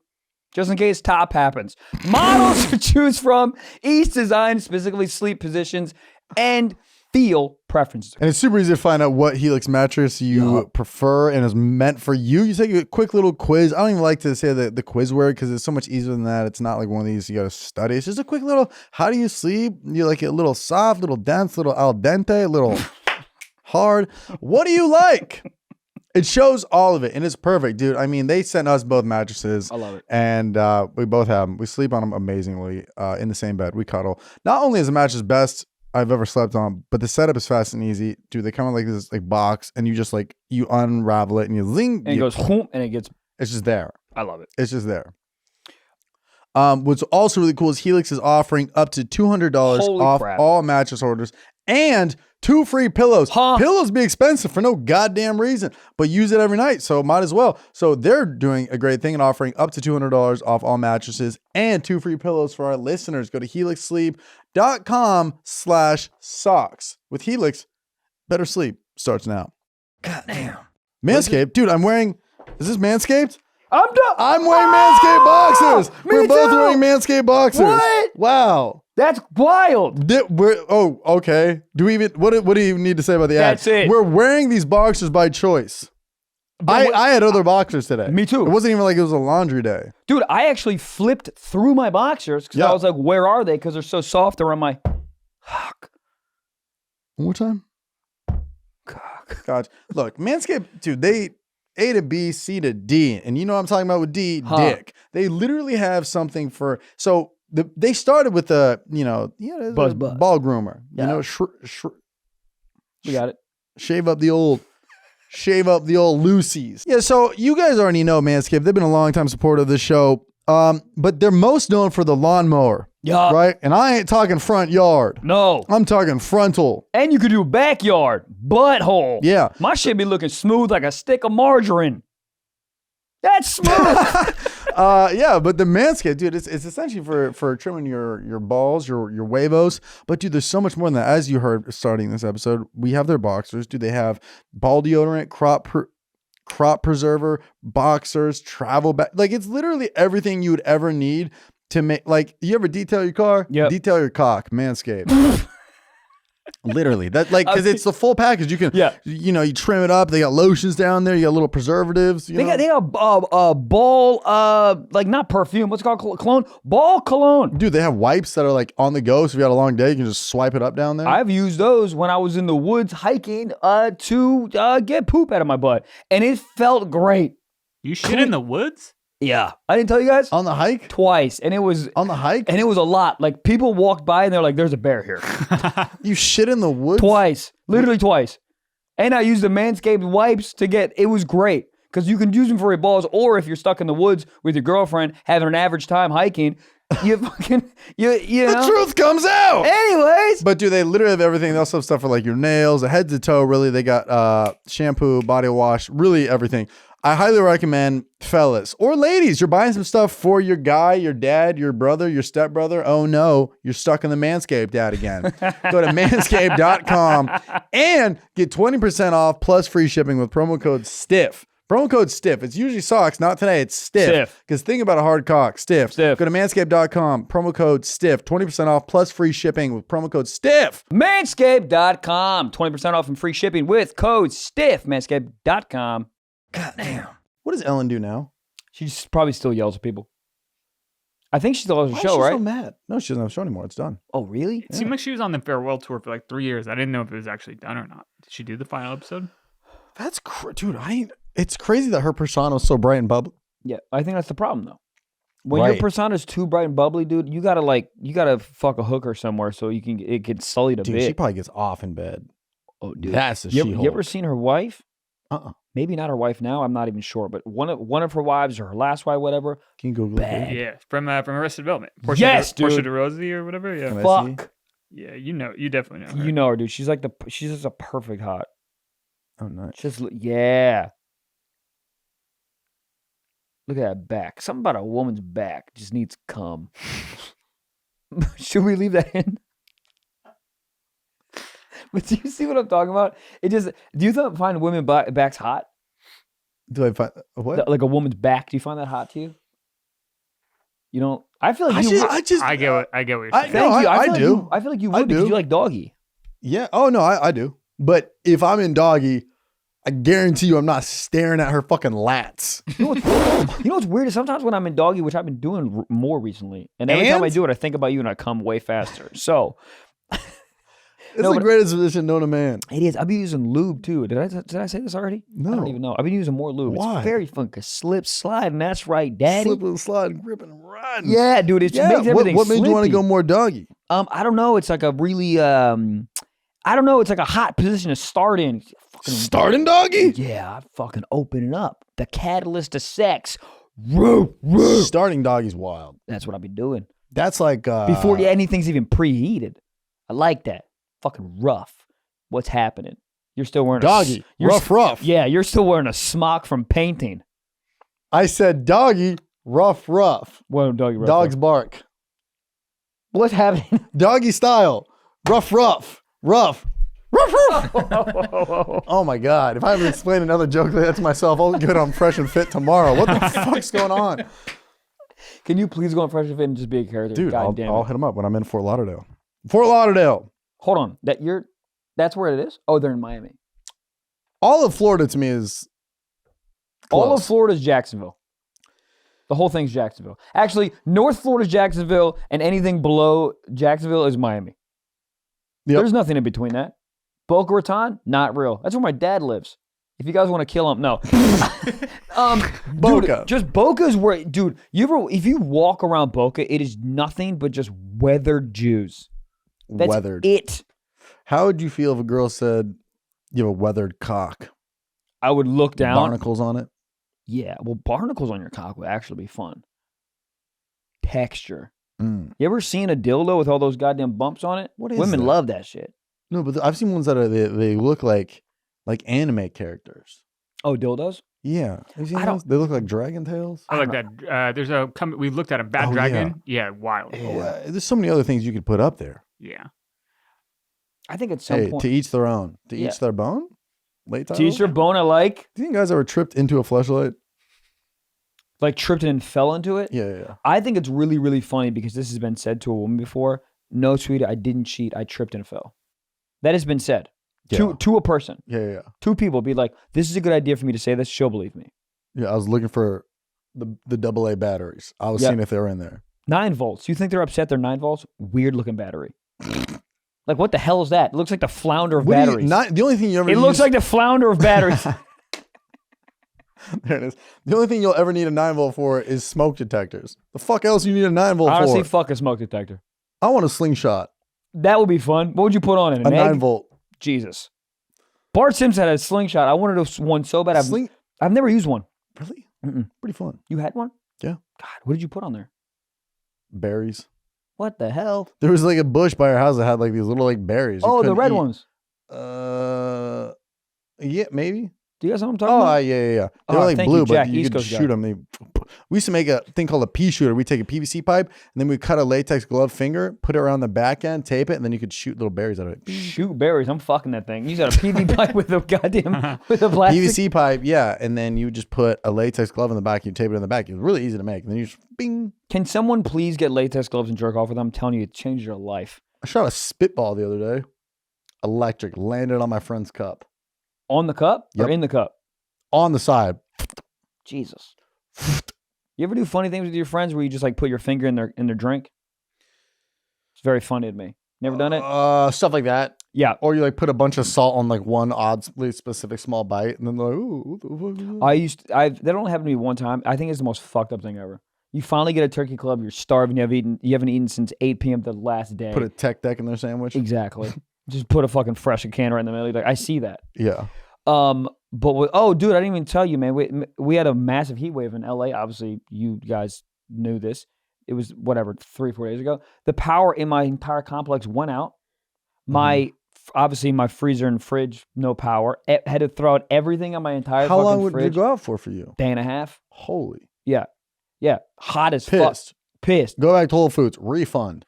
A: Just in case top happens. Models to choose from, each designed specifically sleep positions and feel preferences.
B: And it's super easy to find out what Helix mattress you prefer and is meant for you. You take a quick little quiz. I don't even like to say the quiz word because it's so much easier than that. It's not like one of these you got to study. It's just a quick little, how do you sleep? You like it a little soft, little dense, little al dente, a little hard. What do you like? It shows all of it, and it's perfect, dude. I mean, they sent us both mattresses.
A: I love it.
B: And we both have them. We sleep on them amazingly in the same bed. We cuddle. Not only is the mattress best I've ever slept on, but the setup is fast and easy. Dude, they come in like this like box, and you just like, you unravel it, and you zing.
A: And it goes, whoom, and it gets...
B: It's just there.
A: I love it.
B: It's just there. What's also really cool is Helix is offering up to $200
A: Holy
B: off
A: crap.
B: all mattress orders and 2 free pillows.
A: Huh.
B: Pillows be expensive for no goddamn reason, but use it every night, so might as well. So they're doing a great thing and offering up to $200 off all mattresses and 2 free pillows for our listeners. Go to helixsleep.com/socks. With Helix, better sleep starts now.
A: Goddamn.
B: Manscaped, dude, I'm wearing, is this Manscaped?
A: I'm done.
B: I'm wearing Manscaped boxers.
A: Me
B: We're both
A: too.
B: wearing Manscaped boxers.
A: What?
B: Wow.
A: That's wild.
B: Oh, okay. Do we even what do you need to say about the ad?
A: That's it.
B: We're wearing these boxers by choice. I had other boxers today.
A: Me too.
B: It wasn't even like it was a laundry day.
A: Dude, I actually flipped through my boxers because
B: Yeah.
A: I was like, where are they? Because they're so soft around my cock.
B: One more time. God, look, Manscaped, dude, they A to B, C to D, and you know what I'm talking about with D, dick. They literally have something for they started with the
A: Buzz.
B: ball groomer,
A: Yeah. We got it.
B: shave up the old Lucy's. Yeah, so you guys already know Manscaped. They've been a long time supporter of this show. But they're most known for the lawnmower.
A: Yeah.
B: Right? And I ain't talking front yard.
A: No.
B: I'm talking frontal.
A: And you could do backyard, butthole.
B: Yeah.
A: My shit be looking smooth like a stick of margarine. That's smooth.
B: Yeah, but the Manscaped, dude, it's essentially for trimming your balls, your huevos. But dude, there's so much more than that. As you heard starting this episode, we have their boxers. Do they have ball deodorant, crop preserver, boxers, travel bag? Like, it's literally everything you would ever need to make. Like, you ever detail your car?
A: Yep.
B: Detail your cock, Manscaped. Literally, that like because it's the full package. You can, you trim it up. They got lotions down there. You got little preservatives. They
A: got ball like not perfume. What's it called? Cologne. Ball cologne.
B: Dude, they have wipes that are like on the go. So if you had a long day, you can just swipe it up down there.
A: I've used those when I was in the woods hiking to get poop out of my butt, and it felt great.
C: You shit in the woods?
A: Yeah, I didn't tell you guys
B: on the hike
A: twice, and it was
B: on the hike,
A: and it was a lot. Like people walked by and they're like, "There's a bear here."
B: You shit in the woods
A: twice, literally twice, and I used the Manscaped wipes to get. It was great because you can use them for your balls, or if you're stuck in the woods with your girlfriend having an average time hiking, you fucking you know.
B: The truth comes out.
A: Anyways,
B: but do they literally have everything? They also have stuff for like your nails, head to toe. Really, they got shampoo, body wash, really everything. I highly recommend, fellas or ladies, you're buying some stuff for your guy, your dad, your brother, your stepbrother. Oh no, you're stuck in the Manscaped ad again. Go to manscaped.com and get 20% off plus free shipping with promo code STIFF. Promo code STIFF. It's usually socks, not today. It's stiff. Because think about a hard cock. Stiff. Go to manscaped.com. Promo code STIFF. 20% off plus free shipping with promo code STIFF.
A: Manscaped.com. 20% off and free shipping with code STIFF. Manscaped.com. God damn.
B: What does Ellen do now?
A: She probably still yells at people. I think she still has a show, right?
B: She's so mad. No, she doesn't have a show anymore. It's done.
A: Oh, really?
C: It seemed like she was on the farewell tour for like 3 years. I didn't know if it was actually done or not. Did she do the final episode?
B: That's dude. It's crazy that her persona is so bright and bubbly.
A: Yeah, I think that's the problem though. When your persona is too bright and bubbly, dude, you gotta fuck a hooker somewhere so it gets sullied a bit.
B: Dude, she probably gets off in bed.
A: Oh, dude,
B: that's a
A: You ever seen her wife? Maybe not her wife now. I'm not even sure, but one of her wives or her last wife, whatever.
B: Can you Google it?
C: Yeah, from Arrested Development.
A: Dude.
C: Portia de Rossi or whatever. Yeah.
A: Fuck.
C: Yeah, you definitely know her.
A: You know her, dude. She's just a perfect hot.
B: Oh, nice.
A: Just yeah. Look at that back. Something about a woman's back just needs cum. Should we leave that in? But do you see what I'm talking about? It just. Do you find women backs hot?
B: Do I find what?
A: Like a woman's back? Do you find that hot to you? You don't. I feel like
B: I
C: get what you're saying.
B: No, I do.
A: I feel like you
B: I
A: would because
B: do.
A: you like Doggy.
B: Yeah. Oh no, I do. But if I'm in Doggy, I guarantee you, I'm not staring at her fucking lats.
A: You know what's weird is sometimes when I'm in Doggy, which I've been doing more recently, and every time I do it, I think about you and I come way faster. So.
B: It's the greatest position known to man.
A: It is. I've been using lube too. Did I say this already?
B: No.
A: I don't even know. I've been using more lube.
B: Why?
A: It's very fun. Cause slip, slide, and that's right, daddy.
B: Slip and slide and grip and run.
A: Yeah, dude. It just makes everything
B: What made you want to
A: slippy.
B: go more Doggy?
A: I don't know. It's like a really I don't know. It's like a hot position to start in.
B: Starting Doggy?
A: Yeah, I fucking open it up. The catalyst to sex.
B: Starting Doggy's wild.
A: That's what I've been doing.
B: That's like
A: Before anything's even preheated. I like that. Fucking rough. What's happening? You're still wearing
B: Doggy. Rough.
A: Yeah, you're still wearing a smock from painting.
B: I said Doggy. Rough.
A: Well, Doggy, rough.
B: Dogs bark.
A: What's happening?
B: Doggy style. Rough. Oh my God. If I ever explain another joke like that to myself, I'll get on Fresh and Fit tomorrow. What the fuck's going on?
A: Can you please go on Fresh and Fit and just be a character?
B: Dude,
A: God damn it.
B: I'll hit him up when I'm in Fort Lauderdale. Fort Lauderdale.
A: Hold on. That's where it is? Oh, they're in Miami.
B: All of Florida to me is
A: All of
B: close.
A: Florida is Jacksonville. The whole thing's Jacksonville. Actually, North Florida is Jacksonville, and anything below Jacksonville is Miami.
B: Yep.
A: There's nothing in between that. Boca Raton, not real. That's where my dad lives. If you guys want to kill him, no.
B: Boca.
A: Dude, just Boca's where, dude. If you walk around Boca, it is nothing but just weathered Jews. That's
B: Weathered.
A: it.
B: How would you feel if a girl said you have a weathered cock?
A: I would look down.
B: Barnacles on it?
A: Yeah, well, barnacles on your cock would actually be fun. Texture.
B: Mm.
A: You ever seen a dildo with all those goddamn bumps on it?
B: What is
A: Women
B: that?
A: love that shit.
B: No, but I've seen ones that are they look like anime characters.
A: Oh, dildos?
B: Yeah. Have you seen
A: I don't-
B: those? They look like dragon tails.
C: I like that. There's we looked at a Bad
B: Oh,
C: Dragon. Yeah, wild.
B: Yeah. There's so many other things you could put up there.
C: Yeah.
A: I think at some
B: Hey,
A: point.
B: to each their own. To
A: Yeah.
B: each their bone? Late
A: To each their bone, I like.
B: Do you think guys ever tripped into a fleshlight?
A: Like tripped and fell into it.
B: Yeah.
A: I think it's really, really funny because this has been said to a woman before. No, sweetie, I didn't cheat. I tripped and fell. That has been said to a person.
B: Yeah.
A: Two people be like, this is a good idea for me to say this. She'll believe me.
B: Yeah, I was looking for the AA batteries. I was
A: Yep.
B: seeing if they were in there.
A: 9 volts. You think they're upset they're 9 volts? Weird looking battery. Like, what the hell is that? It looks like the flounder of batteries.
B: The only thing you ever
A: It looks like the flounder of batteries.
B: There it is. The only thing you'll ever need a 9-volt for is smoke detectors. The fuck else you need a 9-volt
A: Honestly,
B: for?
A: fuck a smoke detector.
B: I want a slingshot.
A: That would be fun. What would you put on it?
B: A
A: An egg?
B: 9-volt.
A: Jesus. Bart Simpson had a slingshot. I wanted one so bad. I've never used one.
B: Really?
A: Mm-mm.
B: Pretty fun.
A: You had one?
B: Yeah.
A: God, what did you put on there?
B: Berries.
A: What the hell?
B: There was like a bush by our house that had like these little like berries. you
A: Oh, the
B: couldn't
A: red
B: eat.
A: ones.
B: Yeah, maybe.
A: Do you guys know what I'm talking
B: Oh,
A: about?
B: yeah. They
A: Oh,
B: were like
A: thank
B: blue,
A: you, Jack,
B: but you
A: East
B: could
A: Coast guy.
B: shoot them. We used to make a thing called a pea shooter. We take a PVC pipe and then we cut a latex glove finger, put it around the back end, tape it, and then you could shoot little berries out of it.
A: Shoot berries. I'm fucking that thing. You got a PV pipe with a goddamn with a plastic.
B: PVC pipe, yeah, and then you just put a latex glove in the back. You tape it in the back. It was really easy to make. And then you just bing.
A: Can someone please get latex gloves and jerk off with them? I'm telling you, it changed your life.
B: I shot a spitball the other day. Electric landed on my friend's cup
A: On the cup or
B: Yep.
A: in the cup?
B: on the side.
A: Jesus. You ever do funny things with your friends where you just like put your finger in their drink? It's very funny to me. Never done it?
B: Stuff like that.
A: Yeah.
B: Or you like put a bunch of salt on like one oddly specific small bite, and then like, ooh, what the fuck is that?
A: That only happened to me one time. I think it's the most fucked up thing ever. You finally get a turkey club, you're starving, you haven't eaten since 8 p.m. the last day.
B: Put a tech deck in their sandwich.
A: Exactly. Just put a fucking fresh can right in the middle. Like, I see that.
B: Yeah.
A: But dude, I didn't even tell you, man. We had a massive heat wave in LA. Obviously, you guys knew this. It was 3-4 days ago. The power in my entire complex went out. Obviously, my freezer and fridge, no power. Had to throw out everything on my entire
B: How
A: fucking
B: long would
A: fridge.
B: it go out for you?
A: Day and a half.
B: Holy.
A: Yeah. Yeah. Hot as fuck. Pissed.
B: Go back to Whole Foods. Refund.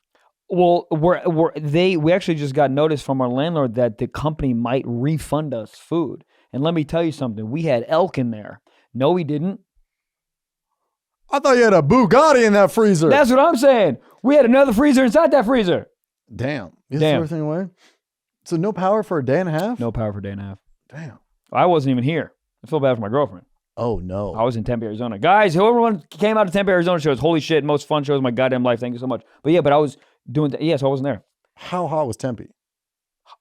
A: Well, we actually just got notice from our landlord that the company might refund us food. And let me tell you something. We had elk in there. No, we didn't.
B: I thought you had a Bugatti in that freezer.
A: That's what I'm saying. We had another freezer inside that freezer.
B: Damn. You threw everything away? So no power for a day and a half?
A: No power for a day and a half.
B: Damn.
A: I wasn't even here. I feel bad for my girlfriend.
B: Oh, no.
A: I was in Tempe, Arizona. Guys, whoever came out of Tempe, Arizona shows, holy shit, most fun shows of my goddamn life. Thank you so much. But yeah, I was doing, so I wasn't there.
B: How hot was Tempe?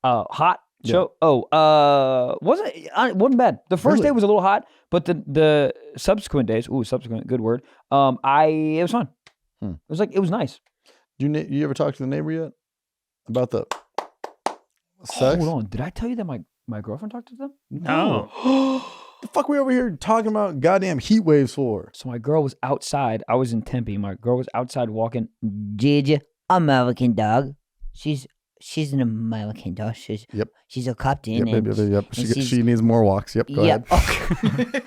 A: Hot show? Yeah. Wasn't bad. The first day was a little hot, but the subsequent days, good word. It was fun. It was nice.
B: You ever talk to the neighbor yet? About the sex?
A: Hold on. Did I tell you that my girlfriend talked to them?
C: No.
B: The fuck we over here talking about goddamn heat waves for?
A: So my girl was outside. I was in Tempe. My girl was outside walking.
G: Gigi, American dog. She's an American dog. She's a captain.
B: Yep. She needs more walks. Yep. Go ahead.
G: Okay.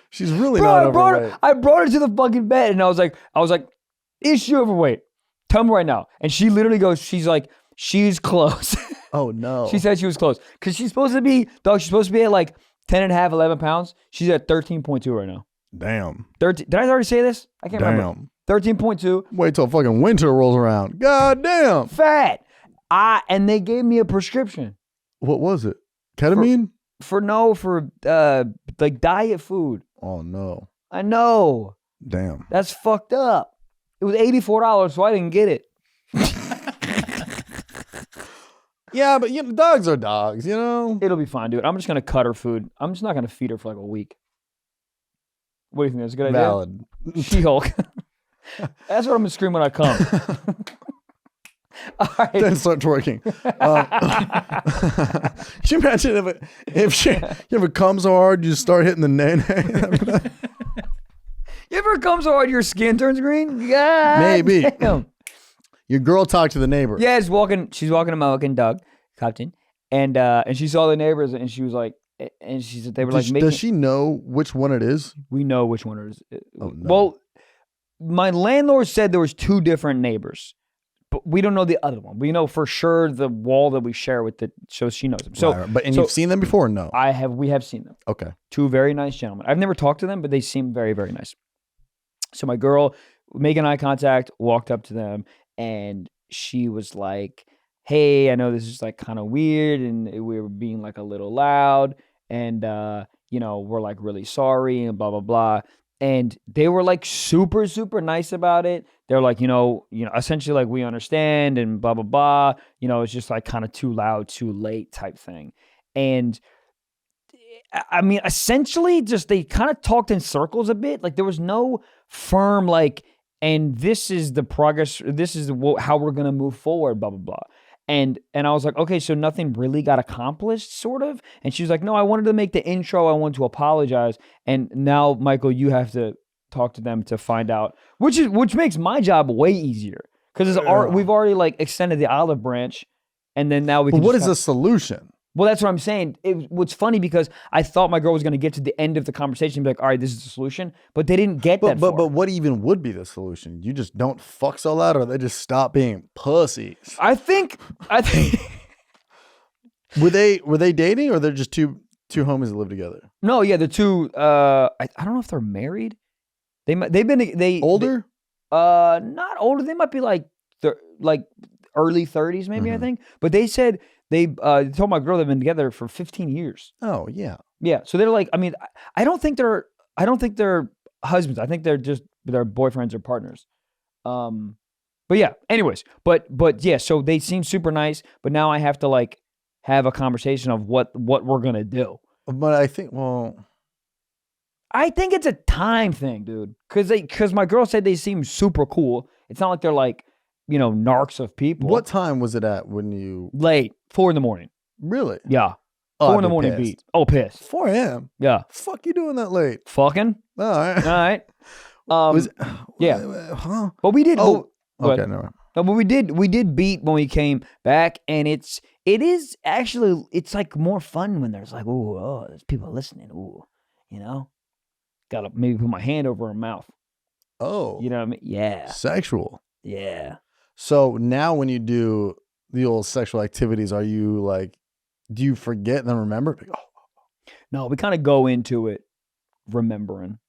B: She's really not overweight.
A: I brought her to the fucking bed, and I was like, is she overweight? Tell me right now. And she literally goes, she's close.
B: Oh no.
A: She said she was close. Because she's supposed to be at like 10 and a half, 11 pounds. She's at 13.2 right now.
B: Damn.
A: 13. Did I already say this? I can't remember. 13.2.
B: Wait till fucking winter rolls around. God damn.
A: Fat. And they gave me a prescription.
B: What was it? Ketamine?
A: For like diet food.
B: Oh no.
A: I know.
B: Damn.
A: That's fucked up. It was $84, so I didn't get it.
B: Yeah, but dogs are dogs,
A: It'll be fine, dude. I'm just gonna cut her food. I'm just not gonna feed her for like a week. What do you think? That's a good idea?
B: Valid.
A: She-Hulk. That's what I'm gonna scream when I come. All right.
B: Then start twerking. Can you imagine if you ever come so hard, you start hitting the nay-nay?
A: You ever come so hard your skin turns green? God
B: Maybe.
A: Damn.
B: Your girl talked to the neighbor.
A: Yeah, she's walking a American dog, Captain, and she saw the neighbors, and she was like, and she said they were
B: Does she know which one it is?
A: We know which one it is.
B: Oh, no.
A: Well, my landlord said there was 2 different neighbors, but we don't know the other one. We know for sure the wall that we share with so she knows them. So,
B: right. You've seen them before? Or no.
A: We have seen them.
B: Okay.
A: 2 very nice gentlemen. I've never talked to them, but they seem very, very nice. So my girl, making eye contact, walked up to them, and she was like, hey, I know this is like kind of weird, and we were being like a little loud, and we're like really sorry, and blah, blah, blah. And they were like super, super nice about it. They're like, essentially like, we understand, and blah, blah, blah. It's just like kind of too loud, too late type thing. And I mean, essentially just they kind of talked in circles a bit. Like there was no firm like, and this is the progress, this is how we're going to move forward, blah, blah, blah. And I was like, okay, so nothing really got accomplished, sort of? And she was like, no, I wanted to make the intro. I wanted to apologize. And now, Michael, you have to talk to them to find out, which makes my job way easier. Because we've already like extended the olive branch, and then now we can.
B: But what is the solution?
A: Well, that's what I'm saying. What's funny because I thought my girl was going to get to the end of the conversation and be like, all right, this is the solution. But they didn't get that far.
B: But what even would be the solution? You just don't fuck so loud, or they just stop being pussies?
A: I think.
B: Were they dating, or they're just two homies that live together?
A: No, yeah, the 2. I don't know if they're married. They
B: older?
A: Not older. They might be like early 30s, maybe. I think. But they said. They told my girl they've been together for 15 years.
B: Oh yeah,
A: yeah. So they're like, I mean, I don't think they're husbands. I think they're just their boyfriends or partners. But yeah. Anyways, but yeah. So they seem super nice. But now I have to like have a conversation of what we're gonna do.
B: But I think
A: it's a time thing, dude. Because my girl said they seem super cool. It's not like they're like narcs of people.
B: What time was it at when you?
A: Late, 4 a.m.
B: Really?
A: Yeah.
B: Oh,
A: 4 a.m. beat. Oh, pissed.
B: 4 a.m.
A: Yeah.
B: Fuck you doing that late?
A: Fucking.
B: All right.
A: All right. Yeah.
B: Huh?
A: But we did.
B: Oh. Okay. No.
A: No, but we did beat when we came back, and it is actually, it's like more fun when there's like, there's people listening. Ooh, you know? Gotta maybe put my hand over her mouth.
B: Oh.
A: You know what I mean? Yeah.
B: Sexual.
A: Yeah.
B: So now when you do the old sexual activities, are you like, do you forget and then remember? Like,
A: No, we kind of go into it remembering.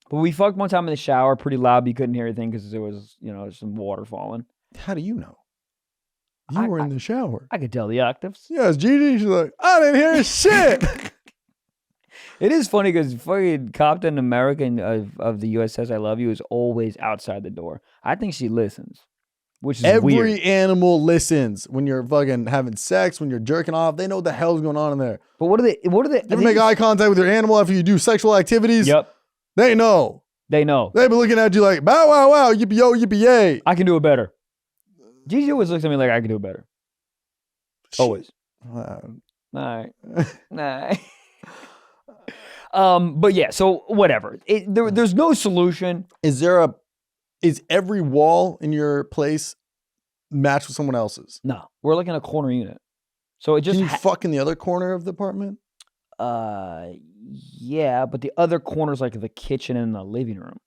A: But we fucked one time in the shower pretty loud, but you couldn't hear anything because there was, some water falling.
B: How do you know? You were in the shower.
A: I could tell the octaves.
B: Yes, Gigi. She's like, I didn't hear shit.
A: It is funny because fucking Captain American of the USS I Love You is always outside the door. I think she listens, which is
B: Every
A: weird.
B: animal listens when you're fucking having sex, when you're jerking off. They know what the hell's going on in there.
A: But what are they?
B: You ever make eye contact with your animal after you do sexual activities?
A: Yep.
B: They know.
A: They know.
B: They be looking at you like, bow, wow, wow, yippee, yo, yippee, yay.
A: I can do it better. Gigi always looks at me like I can do it better. Always. Nah. But yeah, so whatever. There's no solution.
B: Is every wall in your place matched with someone else's?
A: No, we're like in a corner unit. So it just
B: Can you fuck in the other corner of the apartment?
A: Yeah, but the other corner's like the kitchen and the living room.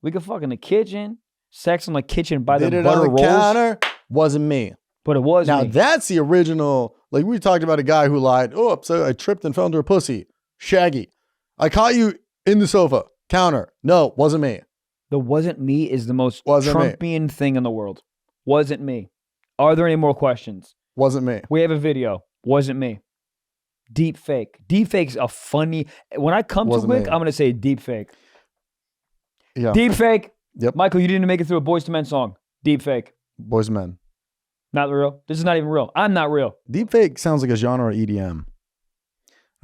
A: We could fuck in the kitchen, sex in the kitchen by the
B: Did it
A: butter
B: on the
A: rolls.
B: counter? Wasn't me.
A: But it was
B: Now
A: me.
B: that's the original. Like we talked about a guy who lied. Oh, so I tripped and fell into a pussy. Shaggy. I caught you in the sofa counter. No, wasn't me.
A: The wasn't me is the most
B: Wasn't me.
A: Trumpian thing in the world. Wasn't me. Are there any more questions?
B: Wasn't me.
A: We have a video. Wasn't me. Deep fake. Deep fake's a funny. When I come
B: Wasn't
A: to quick,
B: me.
A: I'm gonna say deep fake.
B: Yeah.
A: Deep fake.
B: Yep.
A: Michael, you didn't make it through a Boys to Men song. Deep fake.
B: Boys and men.
A: Not real. This is not even real. I'm not real.
B: Deepfake sounds like a genre of EDM.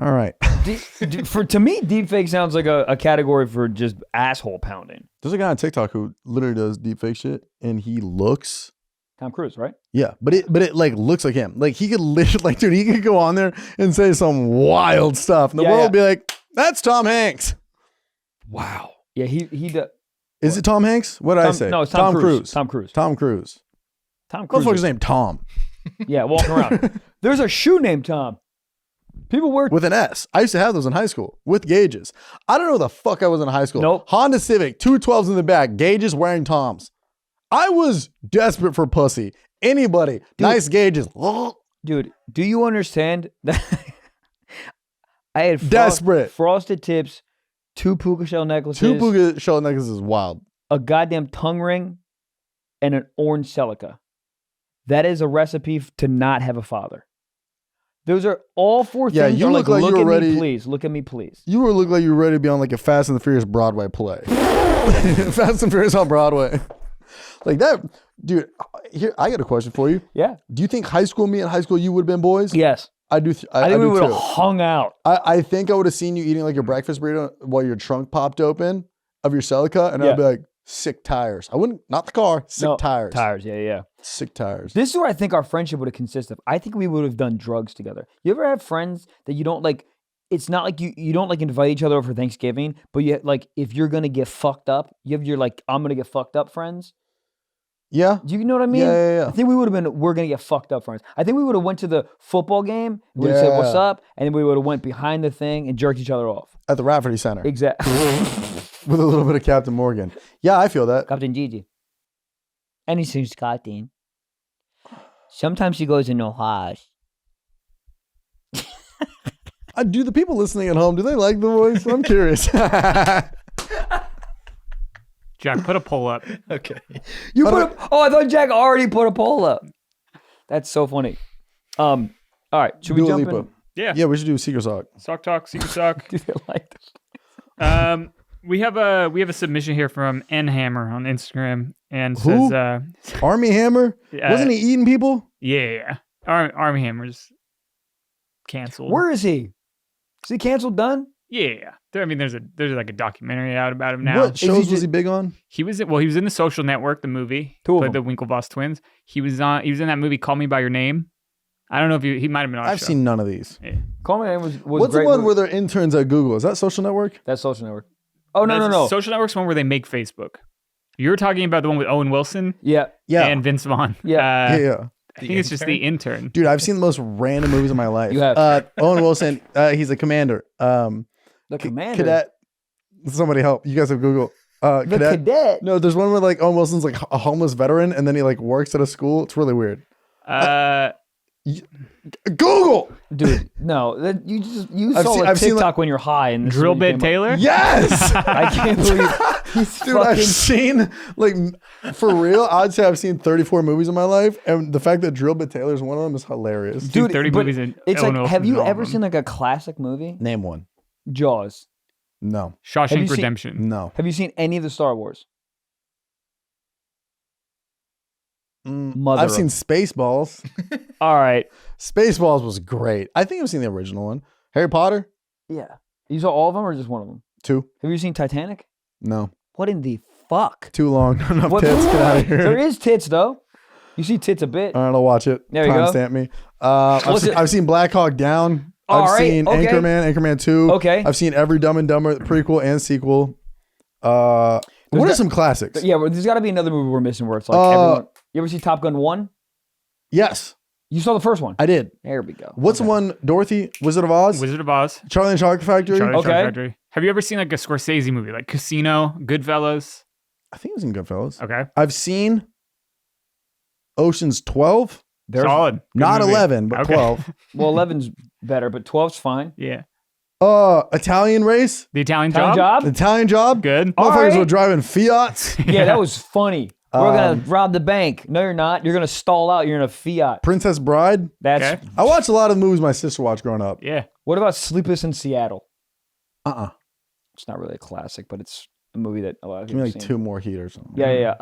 B: All right.
A: To me, deep fake sounds like a category for just asshole pounding.
B: There's a guy on TikTok who literally does deepfake shit, and he looks.
A: Tom Cruise, right?
B: Yeah, but it like looks like him. Like he could literally, like, dude, he could go on there and say some wild stuff, and the world would be like, "That's Tom Hanks."
A: Wow. Yeah, he does.
B: Is it Tom Hanks? What did I say?
A: No, it's Tom Cruise. Tom Cruise.
B: Tom Cruise.
A: Tom Cruise.
B: Motherfucker's name Tom
A: Yeah, walking around. There's a shoe named Tom. People wear
B: with an S. I used to have those in high school with gauges. I don't know the fuck I was in high school.
A: Nope.
B: Honda Civic, 212s in the back, gauges wearing Toms. I was desperate for pussy. Anybody, nice gauges.
A: Dude, do you understand that I had
B: Desperate.
A: frosted tips, 2 puka shell necklaces,
B: 2 puka shell necklaces is wild.
A: a goddamn tongue ring, and an orange Celica. That is a recipe to not have a father. Those are all 4
B: Yeah,
A: things.
B: you
A: are
B: look
A: like
B: you
A: look
B: were
A: at
B: ready.
A: me, please. Look at me, please.
B: You were look like you were ready to be on like a Fast and the Furious Broadway play. Fast and Furious on Broadway. Like that, dude. Here, I got a question for you.
A: Yeah.
B: Do you think high school me and high school you would have been boys?
A: Yes.
B: I do.
A: I think we
B: do
A: would have
B: too.
A: hung out.
B: I think I would have seen you eating like your breakfast burrito while your trunk popped open of your Celica, and I'd be like, sick tires. I wouldn't, not the car, sick tires.
A: Tires, yeah.
B: Sick tires.
A: This is where I think our friendship would have consisted of. I think we would have done drugs together. You ever have friends that you don't like, it's not like you don't like invite each other over for Thanksgiving, but you like, if you're going to get fucked up, you have your like, I'm going to get fucked up friends.
B: Yeah.
A: Do you know what I mean?
B: Yeah.
A: I think we would have been, we're going to get fucked up friends. I think we would have went to the football game, we would have said, what's up? And then we would have went behind the thing and jerked each other off.
B: At the Rafferty Center.
A: Exactly.
B: With a little bit of Captain Morgan. Yeah, I feel that.
G: Captain Gigi. And he sings Captain. Sometimes he goes in no house.
B: Do the people listening at home, do they like the voice? I'm curious.
C: Jack, put a poll up.
D: Okay.
A: You put I thought Jack already put a poll up. That's so funny. All right, should we
B: Dua
A: jump
B: Lipa.
A: in?
C: Yeah.
B: We should do a Secret Sock.
C: Sock talk, secret sock.
A: Do you like this?
C: We have a submission here from N Hammer on Instagram and
B: Who?
C: says
B: Army Hammer? Wasn't he eating people?
C: yeah. Army Hammer's canceled.
A: Where is he? Is he canceled done?
C: Yeah. There's like a documentary out about him now.
B: What shows was he big on?
C: He was in The Social Network, the movie.
A: Two of
C: Played the
A: them.
C: Winklevoss twins. He was in that movie Call Me by Your Name. I don't know if he might have been on.
B: I've
C: the show.
B: seen none of these.
C: Yeah.
A: Call Me was
B: What's
A: great
B: the one
A: movie.
B: where they're interns at Google? Is that Social Network?
A: That's Social Network. Oh, no.
C: Social Network's one where they make Facebook. You were talking about the one with Owen Wilson
A: Yeah.
B: Yeah.
C: and Vince Vaughn.
A: Yeah.
B: Yeah.
C: I think it's just The Intern.
B: Dude, I've seen the most random movies in my life.
A: You have.
B: Owen Wilson, he's a commander.
A: The commander.
B: Cadet. Somebody help. You guys have Google.
A: The cadet.
B: No, there's one where like Owen Wilson's like a homeless veteran and then he like works at a school. It's really weird. Google.
A: Dude, no. You
B: I've
A: saw
B: seen-
A: a
B: I've seen,
A: TikTok when you're high and this is
C: Drill
A: what you
C: Bit
A: came up-
C: Taylor?
B: Yes.
A: I can't believe he's
B: Dude, I've
A: fucking.
B: seen like for real, I'd say I've seen 34 movies in my life. And the fact that Drill Bit Taylor is one of them is hilarious.
C: Dude, 30
A: but
C: movies in
A: It's
C: Owen
A: like, have
C: Wilson's
A: you
C: in all
A: ever
C: of them.
A: seen like a classic movie?
B: Name one.
A: Jaws.
B: No.
A: Have you
C: Shawshank
A: seen-
C: Redemption.
B: No.
A: Have you seen any of the Star Wars? Mother
B: I've
A: of-
B: seen Spaceballs.
A: All right.
B: Spaceballs was great. I think I've seen the original one. Harry Potter?
A: Yeah. You saw all of them or just one of them?
B: 2.
A: Have you seen Titanic?
B: No.
A: What in the fuck?
B: Too long. Not enough
A: What-
B: tits. Get out of here.
A: There is tits though. You see tits a bit.
B: All right, I'll watch it.
A: There you go.
B: Timestamp me. I've seen Black Hawk Down.
A: All
B: I've
A: right,
B: seen
A: okay.
B: Anchorman 2.
A: Okay.
B: I've seen every Dumb and Dumber prequel and sequel. What are some classics?
A: Yeah, well, there's got to be another movie we're missing where it's like everyone. You ever see Top Gun 1?
B: Yes,
A: You saw the first one.
B: I did.
A: There we go.
B: What's the one? Dorothy, Wizard of Oz,
C: Wizard of Oz.
B: Charlie and the Chocolate Factory.
C: Charlie and the
A: Okay.
C: Chocolate Factory. Have you ever seen like a Scorsese movie, like Casino, Goodfellas?
B: I think it was in Goodfellas.
C: Okay.
B: I've seen Ocean's 12.
A: There's,
C: Solid. Good
B: Not
C: movie.
B: 11, but
C: Okay.
B: 12.
A: well, 11's better, but 12's fine.
C: Yeah.
B: Italian Race.
C: The Italian
A: Time
C: Job.
A: job?
B: Italian Job.
C: Good.
A: All
B: Motherfuckers
A: right.
B: were driving Fiats.
A: Yeah, that was funny. We're gonna rob the bank. No, you're not. You're gonna stall out. You're in a Fiat.
B: Princess Bride.
A: That's.
C: Okay.
B: I watched a lot of movies my sister watched growing up.
C: Yeah.
A: What about Sleepless in Seattle?
B: It's
A: It's not really a classic, but it's a movie that a lot of
B: Give me
A: people
B: like
A: have
B: 2
A: seen.
B: more heat or something.
A: Yeah.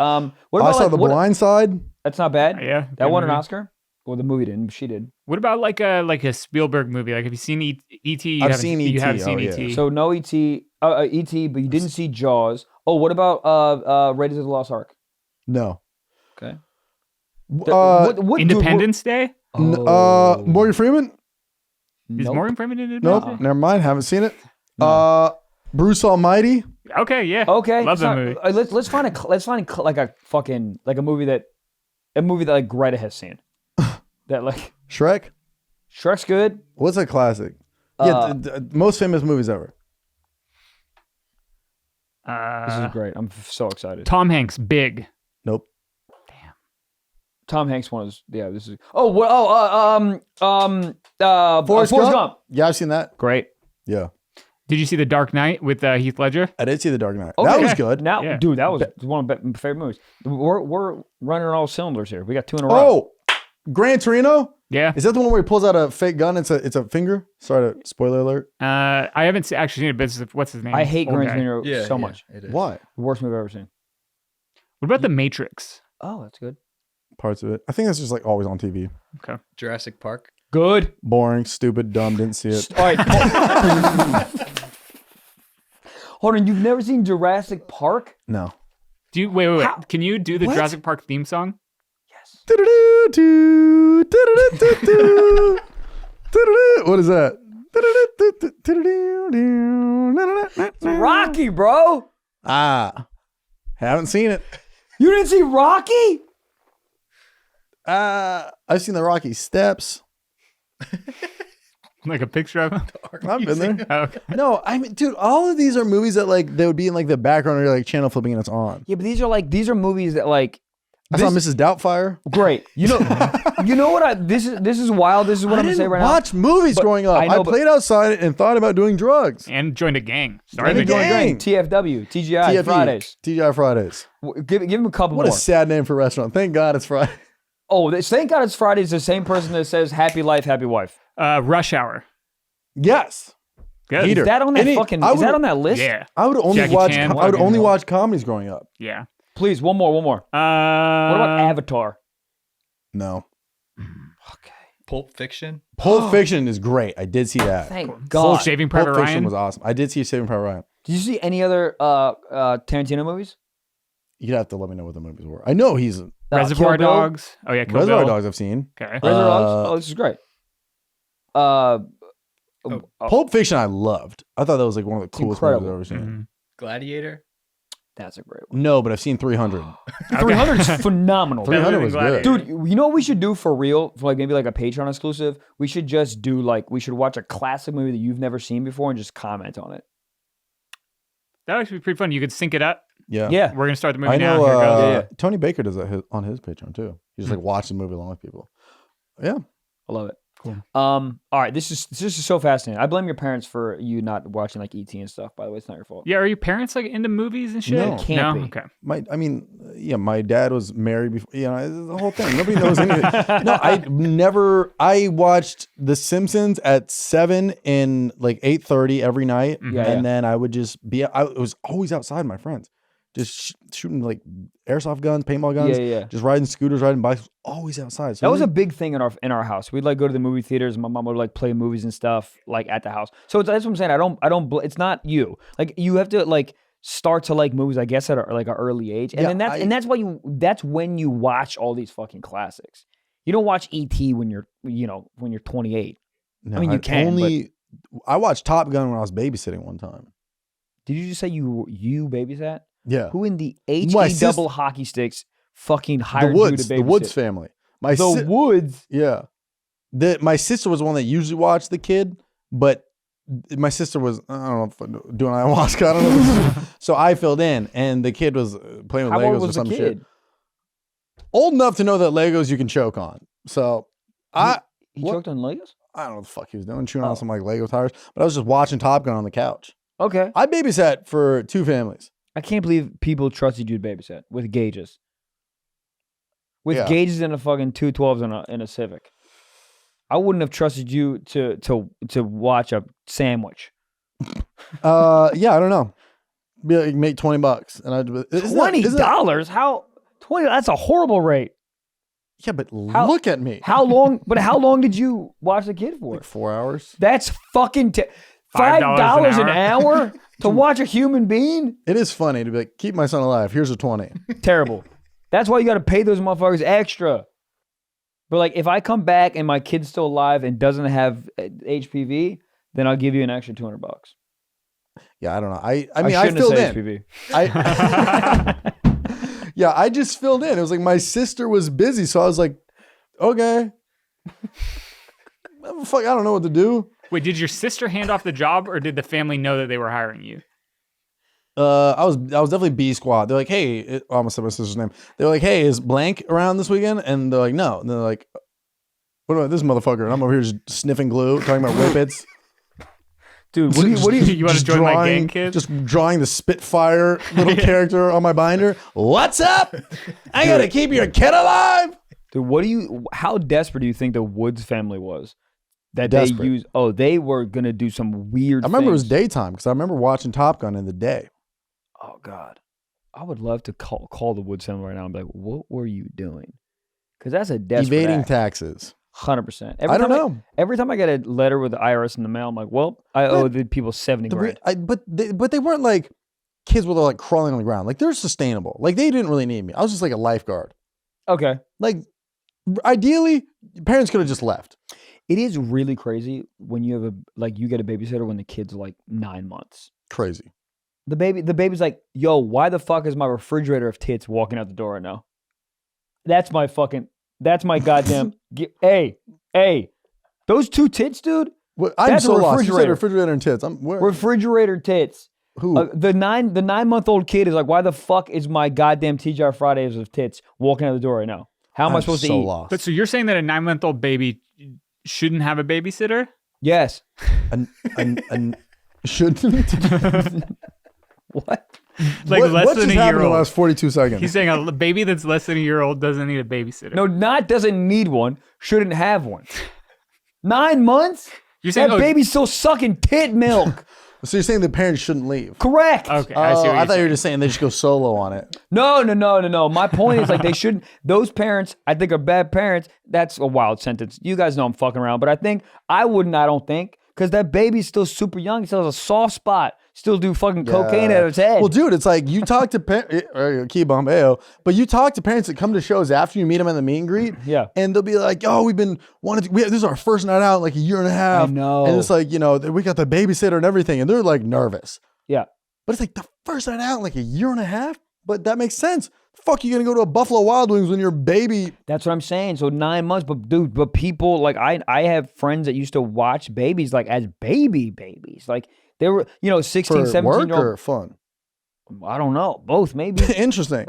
A: What
B: I
A: about
B: saw
A: like,
B: The
A: what-
B: Blind Side.
A: That's not bad.
C: Yeah.
A: That
C: good
A: won an
C: movie.
A: Oscar. Well, the movie didn't. But she did.
C: What about like a Spielberg movie? Like, have you seen E.T.?
B: I've seen
C: You
B: E.T.,
C: have seen
B: oh, yeah.
C: E.T.
A: So no E.T. E.T. But you didn't see Jaws. Oh, what about Raiders of the Lost Ark?
B: No.
A: Okay.
B: What?
C: Independence Day?
A: Oh.
B: Morgan Freeman.
C: Is
A: Nope.
C: Morgan Freeman in Independence
B: Nope.
C: Day?
B: Never mind. Haven't seen it. Bruce Almighty.
C: Okay, yeah.
A: Okay.
C: Love
A: it's
C: that
A: not-
C: movie.
A: Let's find like a fucking like a movie that like Greta has seen. That like
B: Shrek.
A: Shrek's good.
B: What's a classic? Yeah, the most famous movies ever.
A: This is great. I'm so excited.
C: Tom Hanks, Big.
B: Nope.
A: Tom Hanks one is This is Forrest Gump.
B: Yeah, I've seen that.
A: Great.
B: Yeah,
C: Did you see The Dark Knight with Heath Ledger?
B: I did see The Dark Knight.
A: Okay.
B: That was good.
A: Now,
C: Yeah.
A: dude, that was one of my favorite movies. We're running on all cylinders here. We got 2 in a row.
B: Oh, Gran Torino.
C: Yeah.
B: Is that the one where he pulls out a fake gun? It's a finger. Sorry to spoiler alert.
C: I haven't actually seen it, but what's his name?
A: I hate
C: Old
A: Gran
C: guy.
A: Torino
D: Yeah,
A: so
D: yeah,
A: much.
D: It is.
B: What
A: The worst movie I've ever seen.
C: What about The Matrix?
A: Oh, that's good.
B: parts of it? I think that's just like always on TV.
D: Jurassic Park.
A: Good.
B: Boring, stupid, dumb. Didn't see it.
A: All right. Hold on. You've never seen Jurassic Park?
B: No.
C: Do you wait?
A: How-
C: Can you do the
A: What?
C: Jurassic Park theme song?
B: Do-do-do-do, do-do-do-do-do, do-do-do. What is that?
A: It's Rocky, bro.
B: Haven't seen it.
A: You didn't see Rocky?
B: I've seen the Rocky Steps.
C: Like a picture of him?
B: I've been there.
C: Oh, okay.
B: No, I mean, dude, all of these are movies that like they would be in like the background or like channel flipping and it's on.
A: Yeah, but these are movies that like
B: I saw Mrs. Doubtfire.
A: great. You know what this is wild. This is what
B: I
A: I'm gonna say
B: didn't
A: right now.
B: watch movies
A: But
B: growing up.
A: I
B: I,
A: know, but-
B: played outside and thought about doing drugs.
C: And joined a gang.
B: Joined a
C: Started a
B: gang.
A: TFW, TGI,
B: TFE,
A: Fridays.
B: TGI Fridays.
A: Give him a couple
B: What
A: more.
B: a sad name for a restaurant. Thank God it's Friday.
A: Thank God it's Fridays. The same person that says "Happy Life, Happy Wife."
C: Rush Hour.
B: Yes.
C: Good.
B: Heater.
A: Is that on that
B: Any-
A: fucking?
B: I
A: Is that
B: would-
A: on that list?
C: Yeah.
B: I would only
C: Jackie
B: watch.
C: Chan,
B: I would
C: fucking
B: only
C: hell.
B: watch comedies growing up.
C: Yeah.
A: Please, one more. What about Avatar?
B: No.
D: Pulp Fiction.
B: Pulp Fiction is great. I did see that.
A: Thank God.
C: Saving
B: Pulp
C: Private
B: Fiction
C: Ryan.
B: was awesome. I did see Saving Private Ryan.
A: Did you see any other Tarantino movies?
B: You'd have to let me know what the movies were. I know he's
C: Reservoir
A: Kill Bill?
C: Dogs. Oh yeah, Kill
B: Reservoir
C: Bill.
B: Dogs. I've seen.
C: Okay.
A: Reservoir Dogs. Oh, this is great.
B: Pulp Fiction I loved. I thought that was like one of the coolest movies I've
A: incredible.
B: ever seen.
C: Mhm.
D: Gladiator.
A: That's a great one.
B: No, but I've seen 300.
A: 300 is phenomenal.
B: 300 was good.
A: Dude, you know what we should do for real? For like maybe like a Patreon exclusive? We should just do like, we should watch a classic movie that you've never seen before and just comment on it.
C: That would actually be pretty fun. You could sync it up.
B: Yeah.
A: Yeah.
C: We're going to start the movie
B: I
C: now.
B: know
C: Here it goes.
B: Tony Baker does that on his Patreon too. He just like watch the movie along with people. Yeah.
A: I love it.
C: Cool.
A: All right, this is so fascinating. I blame your parents for you not watching like ET and stuff. By the way, it's not your fault.
C: Yeah, are your parents like into movies and shit?
B: No.
A: Can't be.
C: Okay.
B: My dad was married before, it's the whole thing. Nobody knows anything. No, I watched The Simpsons at 7 and like 8:30 every night.
A: Yeah,
B: Then I would just I was always outside with my friends. Just shooting like airsoft guns, paintball guns.
A: Yeah.
B: Just riding scooters, riding bikes. Always outside. So
A: That was a big thing in our house. We'd like go to the movie theaters. My mom would like play movies and stuff like at the house. So that's what I'm saying. I don't. It's not you. Like you have to like start to like movies. I guess at like an early age, and then that's when you watch all these fucking classics. You don't watch ET when you're 28.
B: No,
A: I mean, you can.
B: I watched Top Gun when I was babysitting one time.
A: Did you just say you babysat?
B: Yeah.
A: Who in the
B: My
A: double hockey sticks fucking hired
B: the Woods,
A: you to babysit?
B: the Woods family.
A: Woods.
B: Yeah. My sister was the one that usually watched the kid, but my sister was, I don't know, doing ayahuasca. I don't know. So I filled in, and the kid was playing with
A: How
B: Legos
A: old was
B: or some
A: the
B: shit.
A: kid?
B: Old enough to know that Legos you can choke on. So
A: He choked on Legos?
B: I don't know what the fuck he was doing, chewing on some like Lego tires. But I was just watching Top Gun on the couch.
A: Okay.
B: I babysat for 2 families.
A: I can't believe people trusted you to babysit with gauges. With
B: Yeah.
A: gauges in a fucking 212s in a Civic. I wouldn't have trusted you to watch a sandwich.
B: Yeah, I don't know. Be like, make $20, and I'd
A: $20? How 20? That's a horrible rate.
B: Yeah, but look at me.
A: How long? But how long did you watch the kid for?
B: Like 4 hours.
A: That's fucking $5 an hour to watch a human being.
B: It is funny to be like, keep my son alive. Here's a 20.
A: Terrible. That's why you got to pay those motherfuckers extra. But like, if I come back and my kid's still alive and doesn't have HPV, then I'll give you an extra $200.
B: Yeah, I don't know. I mean, I
A: shouldn't
B: filled
A: have said
B: in.
A: HPV.
B: Yeah, I just filled in. It was like my sister was busy, so I was like, okay. Fuck, I don't know what to do.
C: Wait, did your sister hand off the job, or did the family know that they were hiring you?
B: I was definitely B squad. They're like, hey, I almost said my sister's name. They're like, hey, is blank around this weekend? And they're like, no. And they're like, what about this motherfucker? And I'm over here just sniffing glue, talking about whippets.
A: Dude, what do you
C: You want to join my gang, kid?
B: Just drawing the Spitfire little character on my binder. What's up? I gotta keep your kid alive.
A: Dude, how desperate do you think the Woods family was? That
B: Desperate.
A: they were gonna do some weird
B: I remember it was
A: things.
B: daytime because I remember watching Top Gun in the day.
A: Oh God. I would love to call the Woods family right now and be like, what were you doing? Because that's a desperate
B: Evading
A: act.
B: taxes.
A: 100%.
B: I don't know.
A: Every time I get a letter with the IRS in the mail, I'm like, well, I owe the people 70 grand.
B: But they weren't like kids where they're like crawling on the ground. Like they're sustainable. Like they didn't really need me. I was just like a lifeguard.
A: Okay.
B: Like ideally, parents could have just left.
A: It is really crazy when you have you get a babysitter when the kid's like 9 months.
B: Crazy.
A: The baby's like, yo, why the fuck is my refrigerator of tits walking out the door right now? That's my goddamn. Hey, those 2 tits, dude.
B: What, I'm
A: That's
B: so
A: a
B: lost. You said
A: refrigerator.
B: refrigerator and tits. Where?
A: Refrigerator tits.
B: Who?
A: The 9-month-old kid is like, why the fuck is my goddamn TGI Fridays of tits walking out the door right now? How am I supposed to eat?
B: Lost.
C: But so you're saying that a 9-month-old baby shouldn't have a babysitter?
A: Yes.
B: And shouldn't.
A: What?
C: Like
B: what
C: less
B: just
C: than a
B: happened
C: year
B: in the
C: old.
B: last 42 seconds?
C: He's saying a baby that's less than a year old doesn't need a babysitter.
A: No, doesn't need one, shouldn't have one. 9 months?
C: You're saying
A: That baby's still sucking tit milk.
B: So you're saying the parents shouldn't leave?
A: Correct.
C: Okay, I see what you're
B: I thought you
C: saying.
B: were just saying they just go solo on it.
A: No. My point is like they shouldn't. Those parents, I think, are bad parents. That's a wild sentence. You guys know I'm fucking around, but I don't think, because that baby's still super young. He still has a soft spot. Still do fucking cocaine at his head.
B: Well, dude, it's like you talk to key bump, ayo, but you talk to parents that come to shows after you meet them in the meet and greet.
A: Yeah.
B: And they'll be like, "Oh, we've been wanting to. This is our first night out in like a year and a half."
A: I know.
B: And it's like, we got the babysitter and everything, and they're like nervous.
A: Yeah.
B: But it's like the First night out in like a year and a half? But that makes sense. Fuck, you gonna go to a Buffalo Wild Wings when you're a baby?
A: That's what I'm saying. So 9 months, but dude, but people like I have friends that used to watch babies like as babies. Like they were, 16,
B: For
A: 17
B: work
A: year old.
B: or fun?
A: I don't know, both maybe.
B: Interesting.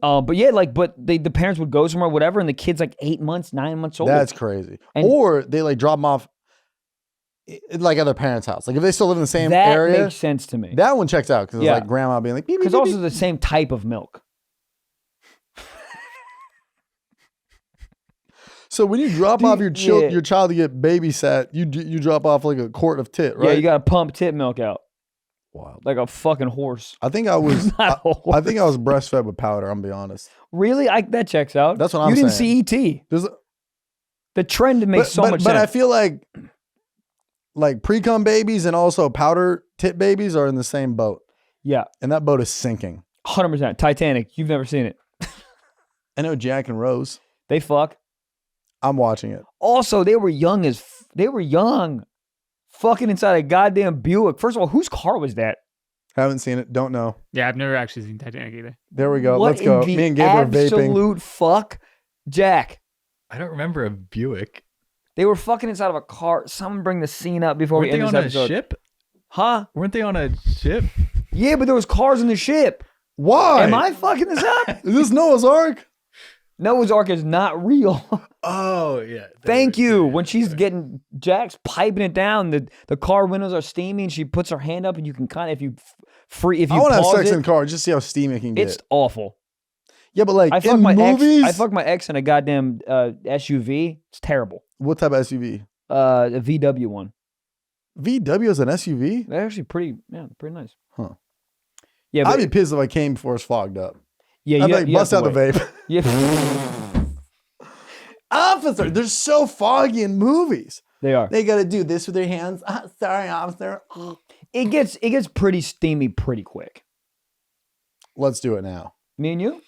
A: But yeah, but the parents would go somewhere, whatever, and the kid's like 8 months, 9 months old.
B: That's crazy.
A: And-
B: or they like drop them off like at their parents' house. Like if they still live in the same
A: that
B: area,
A: makes sense to me.
B: that one checks out because it's
A: Yeah.
B: like grandma being like,
A: Because also the same type of milk.
B: So when you drop off your child to get babysat, you drop off like a quart of tit, right?
A: Yeah, you got to pump tit milk out
B: Wild.
A: like a fucking horse.
B: I think I was
A: Not a horse.
B: I think I was breastfed with powder, I'm gonna be honest.
A: Really? That checks out.
B: That's what I'm
A: You didn't
B: saying.
A: see ET.
B: There's
A: The trend makes so much
B: but
A: sense.
B: I feel like pre-cum babies and also powder tit babies are in the same boat.
A: Yeah,
B: And that boat is sinking.
A: 100%. Titanic. You've never seen it.
B: I know Jack and Rose.
A: They fuck.
B: I'm watching it.
A: Also, they were young. Fucking inside a goddamn Buick. First of all, whose car was that?
B: Haven't seen it. Don't know.
C: Yeah, I've never actually seen Titanic either.
B: There we go.
A: What
B: Let's go.
A: in the
B: Me and Gabe are vaping.
A: absolute fuck? Jack.
D: I don't remember a Buick.
A: They were fucking inside of a car. Someone bring the scene up before
D: Weren't
A: we
D: they
A: end
D: on
A: this
D: a
A: episode.
D: ship?
A: Huh?
D: Weren't they on a ship?
A: Yeah, but there was cars in the ship.
B: Why?
A: Am I fucking this up?
B: Is this Noah's Ark?
A: Noah's Ark is not real.
D: Oh, yeah.
A: Thank you. When she's getting Jack's piping it down, the car windows are steamy, and she puts her hand up, and you can kind of if
B: I
A: you
B: want to have
A: pause
B: sex
A: it,
B: in the car. Just see how steamy it can get.
A: it's awful.
B: Yeah, but like
A: I fucked
B: in
A: my
B: movies,
A: ex. I fucked my ex in a goddamn SUV. It's terrible.
B: what type of SUV?
A: A VW one.
B: VW is an SUV?
A: They're actually pretty nice.
B: Huh.
A: Yeah,
B: I'd
A: but
B: be pissed if I came before it's fogged up.
A: yeah,
B: I'd
A: you,
B: like
A: you have
B: bust
A: to
B: out the
A: wait.
B: vape.
A: Yeah,
B: Officer, they're so foggy in movies.
A: they are.
B: They got to do this with their hands. Sorry, officer.
A: It gets pretty steamy pretty quick.
B: Let's do it now.
A: Me and you.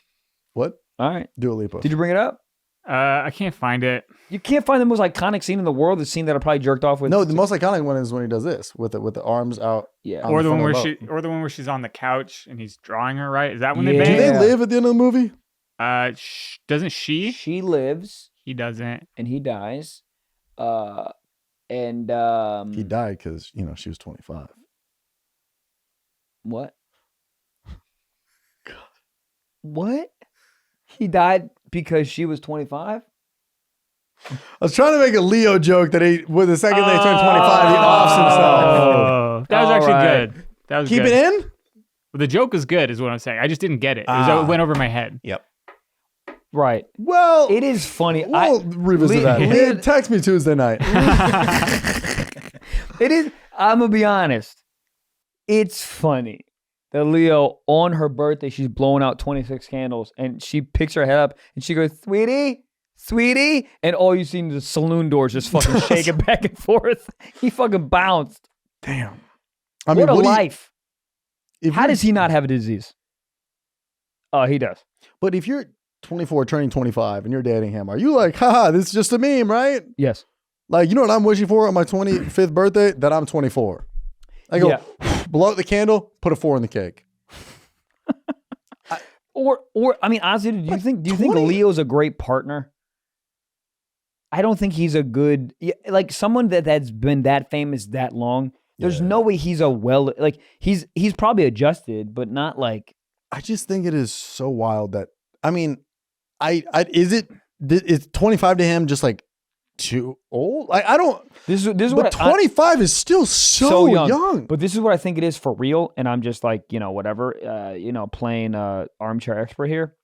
B: What?
A: All right.
B: Dua Lipa.
A: Did you bring it up?
C: I can't find it.
A: You can't find the most iconic scene in the world. The scene that I probably jerked off with.
B: No, the most iconic one is when he does this with the arms out.
A: Yeah.
B: on
C: Or the one
B: front
C: where
B: of the boat.
C: the one where she's on the couch and he's drawing her, right? Is that when
A: Yeah.
C: they
B: Do
C: bang?
B: they
A: Yeah.
B: live at the end of the movie?
C: Doesn't she?
A: She lives
C: He doesn't.
A: and he dies. And
B: He died because she was 25.
A: what? What? He died because she was 25?
B: I was trying to make a Leo joke that with the second they turn 25, he offs himself.
C: Oh, that was
A: All
C: actually
A: right.
C: good. That was
B: Keep
C: good.
B: it in?
C: Well, the joke was good, is what I'm saying. I just didn't get it. It went over my head.
D: Yep.
A: Right.
B: Well,
A: It is funny.
B: we'll revisit that.
A: Leo-
B: Text me Tuesday night.
A: It is. I'm gonna be honest. It's funny that Leo, on her birthday, she's blowing out 26 candles, and she picks her head up and she goes, "Sweetie," and all you see is the saloon doors just fucking shaking back and forth. He fucking bounced.
B: Damn. I mean,
A: What a
B: do you-
A: life.
B: if
A: How
B: you-
A: does he not have a disease? Oh, he does.
B: But if you're 24 turning 25 and you're dating him, are you like, haha, this is just a meme, right?
A: Yes.
B: Like, you know what I'm wishing for on my 25th birthday? That I'm 24. I go, blow out the candle, put a 4 in the cake.
A: Or I mean, honestly, do you think
B: 20
A: Leo's a great partner? I don't think he's a good, like someone that's been that famous that long. There's no way he's he's probably adjusted, but not like.
B: I just think it is so wild that, I mean, is 25 to him just like too old? Like, I don't,
A: This is
B: but
A: what
B: 25 is still so young.
A: But this is what I think it is for real, and I'm just like whatever, playing armchair expert here.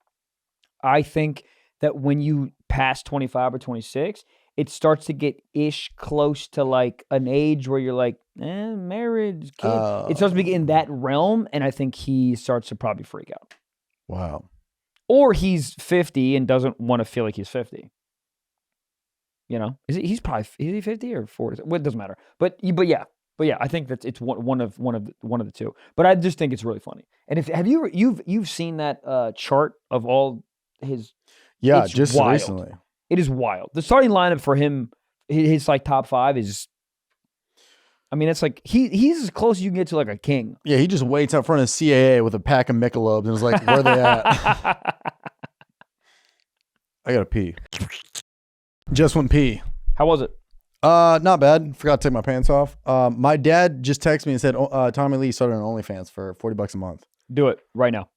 A: I think that when you pass 25 or 26, it starts to get close to like an age where you're like, marriage, kid. It starts to be in that realm, and I think he starts to probably freak out.
B: Wow.
A: Or he's 50 and doesn't want to feel like he's 50. Is he 50 or 40? Well, it doesn't matter. But yeah, I think that it's one of the two. But I just think it's really funny. And you've seen that chart of all his?
B: Yeah,
A: it's
B: just
A: wild. I mean, it's like he's as close as you can get to like a king.
B: Yeah, he just waits out front of CAA with a pack of Michelobes and is like, where they at? I gotta pee. Just went pee.
A: How was it?
B: Not bad. Forgot to take my pants off. My dad just texted me and said, Tommy Lee started on OnlyFans for $40 a month.
A: Do it right now.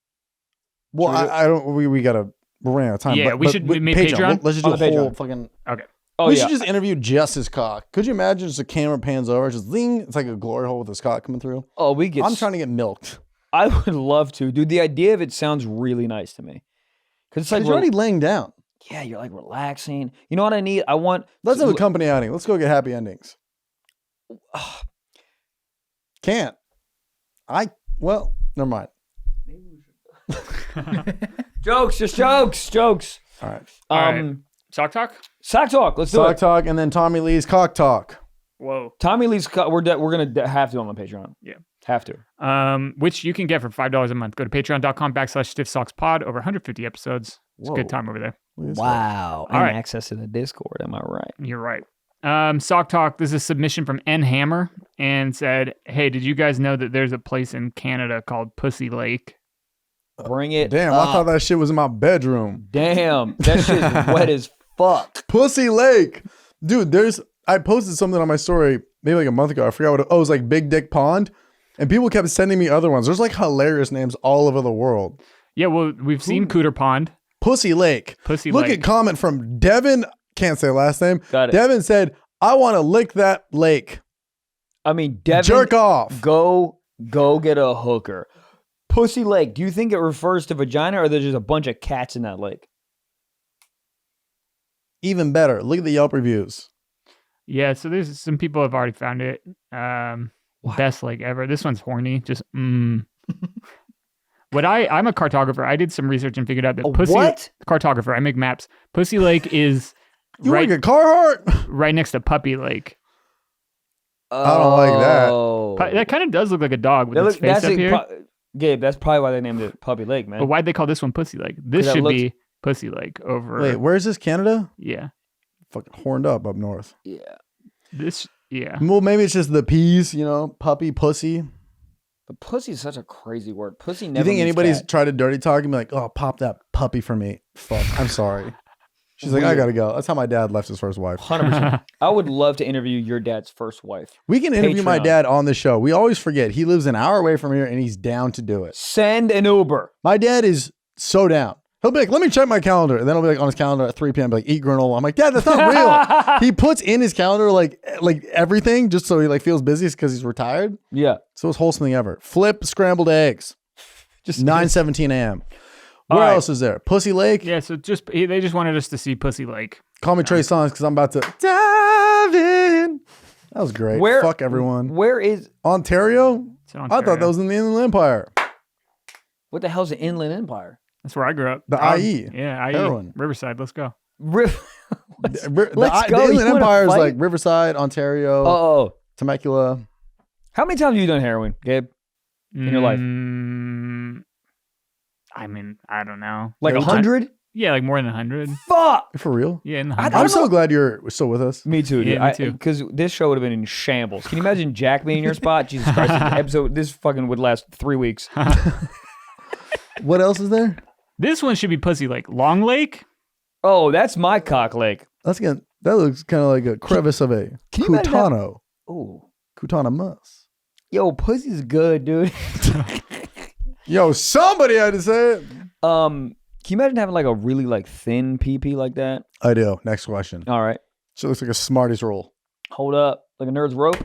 B: Well, I don't. We gotta. We're running out of time.
C: Yeah, we should make Patreon.
B: Let's just do
A: On
B: a
A: the
B: whole
A: Patreon.
B: fucking.
C: Okay.
A: Oh
B: We
A: yeah.
B: should just interview just his cock. Could you imagine just a camera pans over, just zing? It's like a glory hole with his cock coming through.
A: Oh, we get.
B: I'm trying to get milked.
A: I would love to, dude. The idea of it sounds really nice to me. Cause it's like
B: You're already laying down.
A: yeah, you're like relaxing. You know what I need? I want.
B: Let's have a company outing. Let's go get happy endings. Can't. Well, never mind.
A: Jokes, just jokes.
B: All right.
C: All right. Sock talk?
A: Sock talk. Let's do
B: Sock
A: it.
B: talk and then Tommy Lee's cock talk.
C: Whoa.
A: Tommy Lee's. We're gonna have to on the Patreon.
C: Yeah.
A: Have to.
C: Which you can get for $5 a month. Go to patreon.com/stiffsockspod. Over 150 episodes. It's a good time over there.
B: Look at this guy.
G: Wow.
A: And
C: right.
A: access to the Discord. Am I right?
C: You're right. Sock talk. This is a submission from N Hammer and said, "Hey, did you guys know that there's a place in Canada called Pussy Lake?"
A: Bring it.
B: Damn,
A: up.
B: I thought that shit was in my bedroom.
A: Damn, that shit's wet as fuck.
B: Pussy Lake. Dude, I posted something on my story maybe like a month ago. I forgot what it was like Big Dick Pond. And people kept sending me other ones. There's like hilarious names all over the world.
C: Yeah, well, we've seen Cooter Pond.
B: Pussy Lake.
C: Pussy
B: Look
C: Lake.
B: at comment from Devin. Can't say last name.
A: Got it.
B: Devin said, I want to lick that lake.
A: I mean, Devin,
B: Jerk off.
A: Go get a hooker. Pussy Lake. Do you think it refers to vagina, or there's just a bunch of cats in that lake?
B: Even better. Look at the Yelp reviews.
C: Yeah, so there's some people have already found it. Best lake ever. This one's horny. Just I'm a cartographer. I did some research and figured out that
A: what?
C: Cartographer. I make maps. Pussy Lake is
B: You
C: right
B: work at Carhartt?
C: right next to Puppy Lake.
B: I don't like that.
A: Oh.
C: That kind of does look like a dog with its face up here.
A: Gabe, that's probably why they named it Puppy Lake, man.
C: But why'd they call this one Pussy Lake? This
A: 'Cause that
C: should
A: looks-
C: be Pussy Lake over.
B: Wait, where is this? Canada?
C: Yeah.
B: Fucking horned up north.
A: Yeah.
C: Yeah.
B: Well, maybe it's just the P's, puppy, pussy.
A: But pussy is such a crazy word. Pussy
B: Do
A: never
B: you think
A: means
B: anybody's
A: cat.
B: tried to dirty talk and be like, oh, pop that puppy for me? Fuck, I'm sorry. She's like, I gotta go. That's how my dad left his first wife.
A: 100%. I would love to interview your dad's first wife.
B: We can interview my
A: Patreon.
B: dad on the show. We always forget. He lives an hour away from here and he's down to do it.
A: Send an Uber.
B: My dad is so down. He'll be like, let me check my calendar. And then I'll be like on his calendar at 3 p.m. Be like, eat granola. I'm like, Dad, that's not real. He puts in his calendar like everything just so he like feels busy because he's retired.
A: Yeah.
B: So it's wholesome thing ever. Flip scrambled eggs.
A: Just
B: 9:17 a.m. Where
A: All right.
B: else is there? Pussy Lake.
C: Yeah, so they just wanted us to see Pussy Lake.
B: Call me Trey Songz because I'm about to dive in. That was great. Fuck everyone.
A: Where is
B: Ontario?
C: It's in
B: I thought
C: Ontario.
B: that was in the Inland Empire.
A: what the hell's an inland empire?
C: That's where I grew up.
B: The IE.
C: Yeah, IE.
B: Heroin.
C: Riverside. Let's go.
A: Let's
B: The
A: go.
B: Inland
A: You wanna
B: Empire is
A: fight?
B: like Riverside, Ontario,
A: Oh.
B: Temecula.
A: How many times have you done heroin, Gabe? In your life?
C: I mean, I don't know.
A: Like 100?
C: Yeah, like more than 100.
A: Fuck.
B: For real?
C: Yeah, in the
A: I
C: 100s.
A: don't
B: I'm so
A: know.
B: glad you're still with us.
A: Me too, dude.
C: Yeah, me too.
A: Because this show would have been in shambles. Can you imagine Jack being in your spot? Jesus Christ. This episode, this fucking would last 3 weeks.
B: What else is there?
C: This one should be Pussy Lake. Long Lake?
A: Oh, that's my cock lake.
B: That looks kind of like a crevice of a
A: Can you imagine that?
B: Cutano.
A: Oh.
B: Cutanamus.
A: Yo, pussy's good, dude.
B: Yo, somebody had to say it.
A: Can you imagine having like a really like thin PP like that?
B: I do. Next question.
A: All right.
B: She looks like a Smarties roll.
A: Hold up. Like a Nerd's Rope?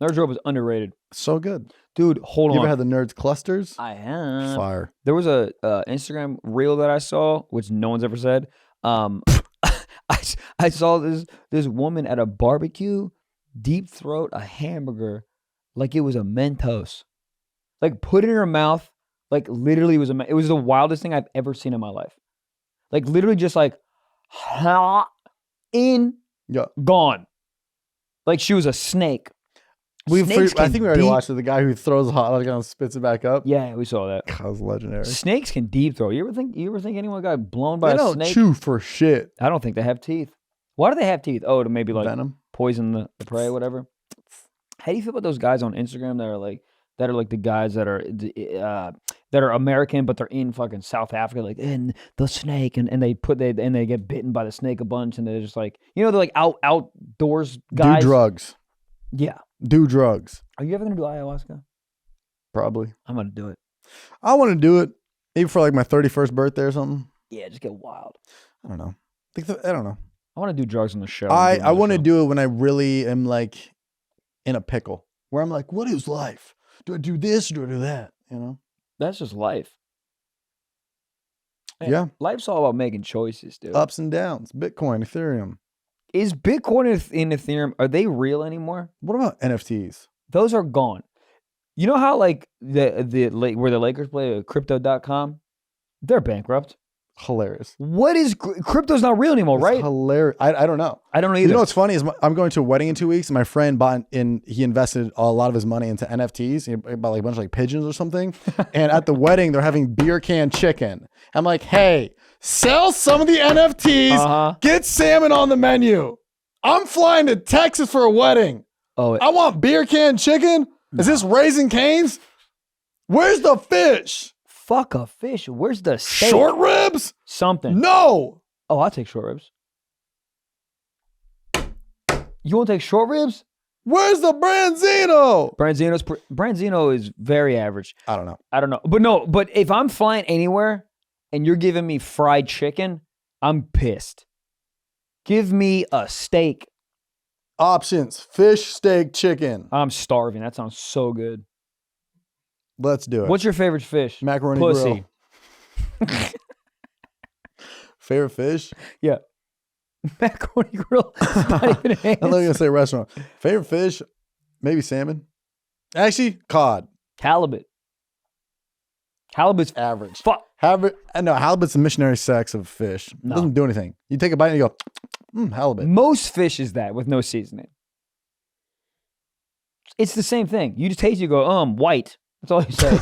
A: Nerd's Rope is underrated.
B: So good.
A: Dude, hold
B: You
A: on.
B: ever had the Nerds clusters?
A: I have.
B: Fire.
A: There was a Instagram reel that I saw, which no one's ever said. I saw this woman at a barbecue deep throat a hamburger like it was a Mentos. Like put it in her mouth. Like literally it was the wildest thing I've ever seen in my life. Like literally just like in,
B: Yeah.
A: gone. Like she was a snake. Snakes
B: I
A: can
B: think we already
A: deep-
B: watched it. The guy who throws a hot dog and spits it back up.
A: Yeah, we saw that.
B: That was legendary.
A: Snakes can deep throw. You ever think anyone got blown by
B: They
A: a
B: don't
A: snake?
B: chew for shit.
A: I don't think they have teeth. Why do they have teeth? Oh, to maybe like
B: Venom.
A: poison the prey, whatever. How do you feel about those guys on Instagram that are like the guys that are American, but they're in fucking South Africa, like and the snake, and they get bitten by the snake a bunch, and they're just like, they're like outdoors guys.
B: Do drugs.
A: Yeah.
B: Do drugs.
A: Are you ever gonna do ayahuasca?
B: Probably.
A: I'm gonna do it.
B: I want to do it, maybe for like my 31st birthday or something.
A: Yeah, just get wild.
B: I don't know. I don't know.
A: I want to do drugs on the show.
B: I want to do it when I really am like in a pickle, where I'm like, what is life? Do I do this or do I do that? You know?
A: That's just life. Man,
B: Yeah.
A: Life's all about making choices, dude.
B: Ups and downs. Bitcoin, Ethereum.
A: Is Bitcoin and Ethereum, are they real anymore?
B: What about NFTs?
A: Those are gone. You know how like where the Lakers play, crypto.com? They're bankrupt.
B: Hilarious.
A: What is crypto's not real anymore,
B: It's
A: right?
B: hilarious. I don't know.
A: I don't know either.
B: You know what's funny is I'm going to a wedding in 2 weeks, and my friend he invested a lot of his money into NFTs. He bought like a bunch of like pigeons or something. And at the wedding, they're having beer can chicken. I'm like, hey, sell some of the NFTs. Get salmon on the menu. I'm flying to Texas for a wedding.
A: Oh,
B: I want beer can chicken. Is this Raising Cane's? Where's the fish?
A: fuck a fish. Where's the steak?
B: Short ribs?
A: Something.
B: No.
A: Oh, I'll take short ribs. You want to take short ribs?
B: Where's the Branzino?
A: Branzino is very average.
B: I don't know.
A: But if I'm flying anywhere and you're giving me fried chicken, I'm pissed. Give me a steak.
B: Options: fish, steak, chicken.
A: I'm starving. That sounds so good.
B: Let's do it.
A: What's your favorite fish?
B: Macaroni
A: Pussy.
B: grill. Favorite fish?
A: Yeah. Macaroni grill. Not even an
B: I'm not gonna say restaurant. Favorite fish? Maybe salmon. Actually, cod.
A: Halibut. Halibut's
B: Average.
A: fuck.
B: Halibut's the missionary sex of fish. It
A: No.
B: doesn't do anything. You take a bite and you go, halibut.
A: Most fish is that with no seasoning. It's the same thing. You just taste it, you go, white. That's all you say.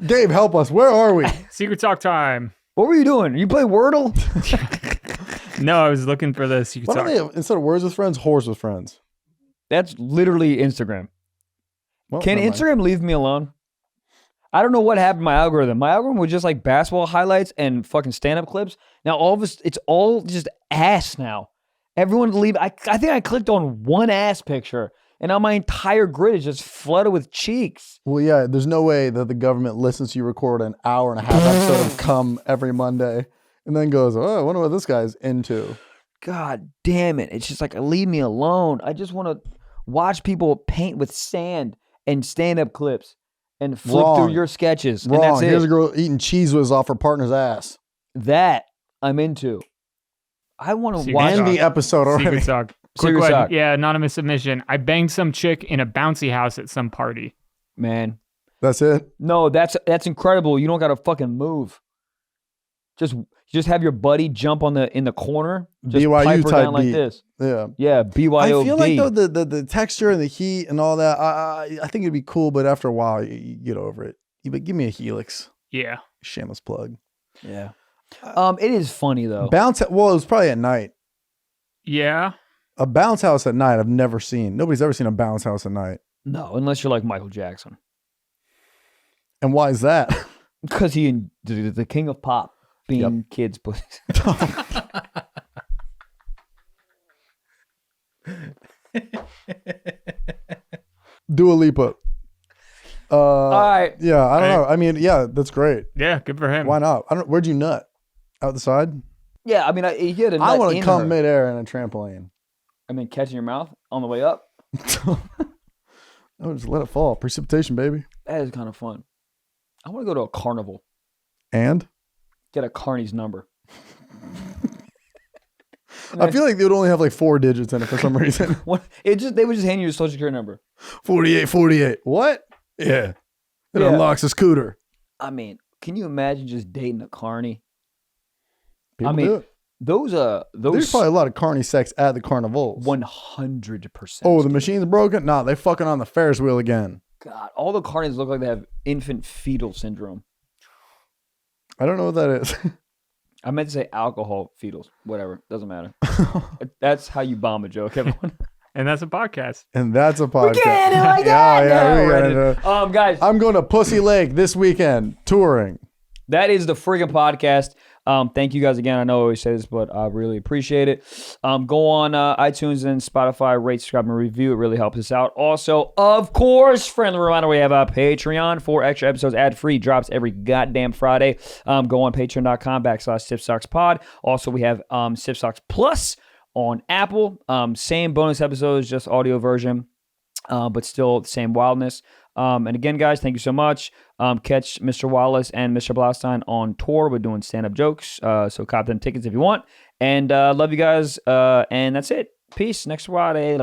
B: Gabe, help us. Where are we?
C: Secret talk time.
A: What were you doing? You play Wordle?
C: No, I was looking for the secret
B: Why
C: talk.
B: don't they have, instead of words with friends, whores with friends?
A: That's literally Instagram.
B: Well,
A: Can
B: never mind.
A: Instagram leave me alone? I don't know what happened to my algorithm. My algorithm was just like basketball highlights and fucking stand-up clips. Now all of us, it's all just ass now. Everyone leave. I think I clicked on one ass picture, and now my entire grid is just flooded with cheeks.
B: Well, yeah, there's no way that the government listens to you record an hour and a half episode of Come every Monday and then goes, oh, I wonder what this guy's into.
A: God damn it. It's just like, leave me alone. I just want to watch people paint with sand and stand-up clips and flip
B: Wrong.
A: through your sketches.
B: Wrong.
A: And that's
B: Here's
A: it.
B: a girl eating cheese whiz off her partner's ass.
A: That I'm into. I want to
C: Secret
A: watch.
B: End the episode already.
C: Secret talk. Quick
A: Secret
C: one.
A: talk.
C: Yeah, anonymous submission. I banged some chick in a bouncy house at some party.
A: Man.
B: That's it.
A: No, that's incredible. You don't got to fucking move. Just have your buddy jump in the corner. Just
B: BYU
A: pipe her
B: type
A: down like
B: beat.
A: this.
B: Yeah.
A: Yeah, BYOB.
B: I feel like though the texture and the heat and all that, I think it'd be cool, but after a while you get over it. But give me a Helix.
C: Yeah.
B: Shameless plug.
A: Yeah. It is funny though.
B: Well, it was probably at night.
C: Yeah.
B: A bounce house at night I've never seen. Nobody's ever seen a bounce house at night.
A: No, unless you're like Michael Jackson.
B: And why is that?
A: Because the king of pop being kids' pussies.
B: Dua Lipa.
A: All right.
B: Yeah, I don't know. I mean, yeah, that's great.
C: Yeah, good for him.
B: Why not? Where'd you nut? Out the side?
A: Yeah, I mean, he had a
B: I
A: nut
B: want to
A: in
B: come
A: her.
B: midair in a trampoline.
A: I mean, catching your mouth on the way up.
B: Oh, just let it fall. Precipitation, baby.
A: That is kind of fun. I want to go to a carnival.
B: And?
A: Get a Carney's number.
B: I feel like they would only have like 4 digits in it for some reason.
A: They would just hand you your social security number.
B: 48. What? Yeah. It
A: Yeah.
B: unlocks a scooter.
A: I mean, can you imagine just dating a carny?
B: People
A: I mean,
B: do it.
A: There's
B: There's probably a lot of carny sex at the carnivals.
A: 100%.
B: Oh, the machine's broken? Nah, they fucking on the Ferris wheel again.
A: God, all the carnies look like they have infant fetal syndrome.
B: I don't know what that is.
A: I meant to say alcohol fetals. Whatever. Doesn't matter. That's how you bomb a joke, everyone.
C: And that's a podcast.
B: And that's a podcast.
G: We get it like that.
B: Yeah, we
A: Right.
B: got it.
A: Guys,
B: I'm going to Pussy Lake this weekend touring.
A: that is the friggin' podcast. Thank you guys again. I know I always say this, but I really appreciate it. Go on iTunes and Spotify, rate, subscribe, and review. It really helps us out. Also, of course, friendly reminder, we have a Patreon for extra episodes, ad-free, drops every goddamn Friday. Go on patreon.com/SipSocksPod. Also, we have SipSocks Plus on Apple. Same bonus episodes, just audio version, but still the same wildness. And again, guys, thank you so much. Catch Mr. Wallace and Mr. Blaustein on tour. We're doing stand-up jokes, so cop them tickets if you want. And love you guys. And that's it. Peace. Next Friday.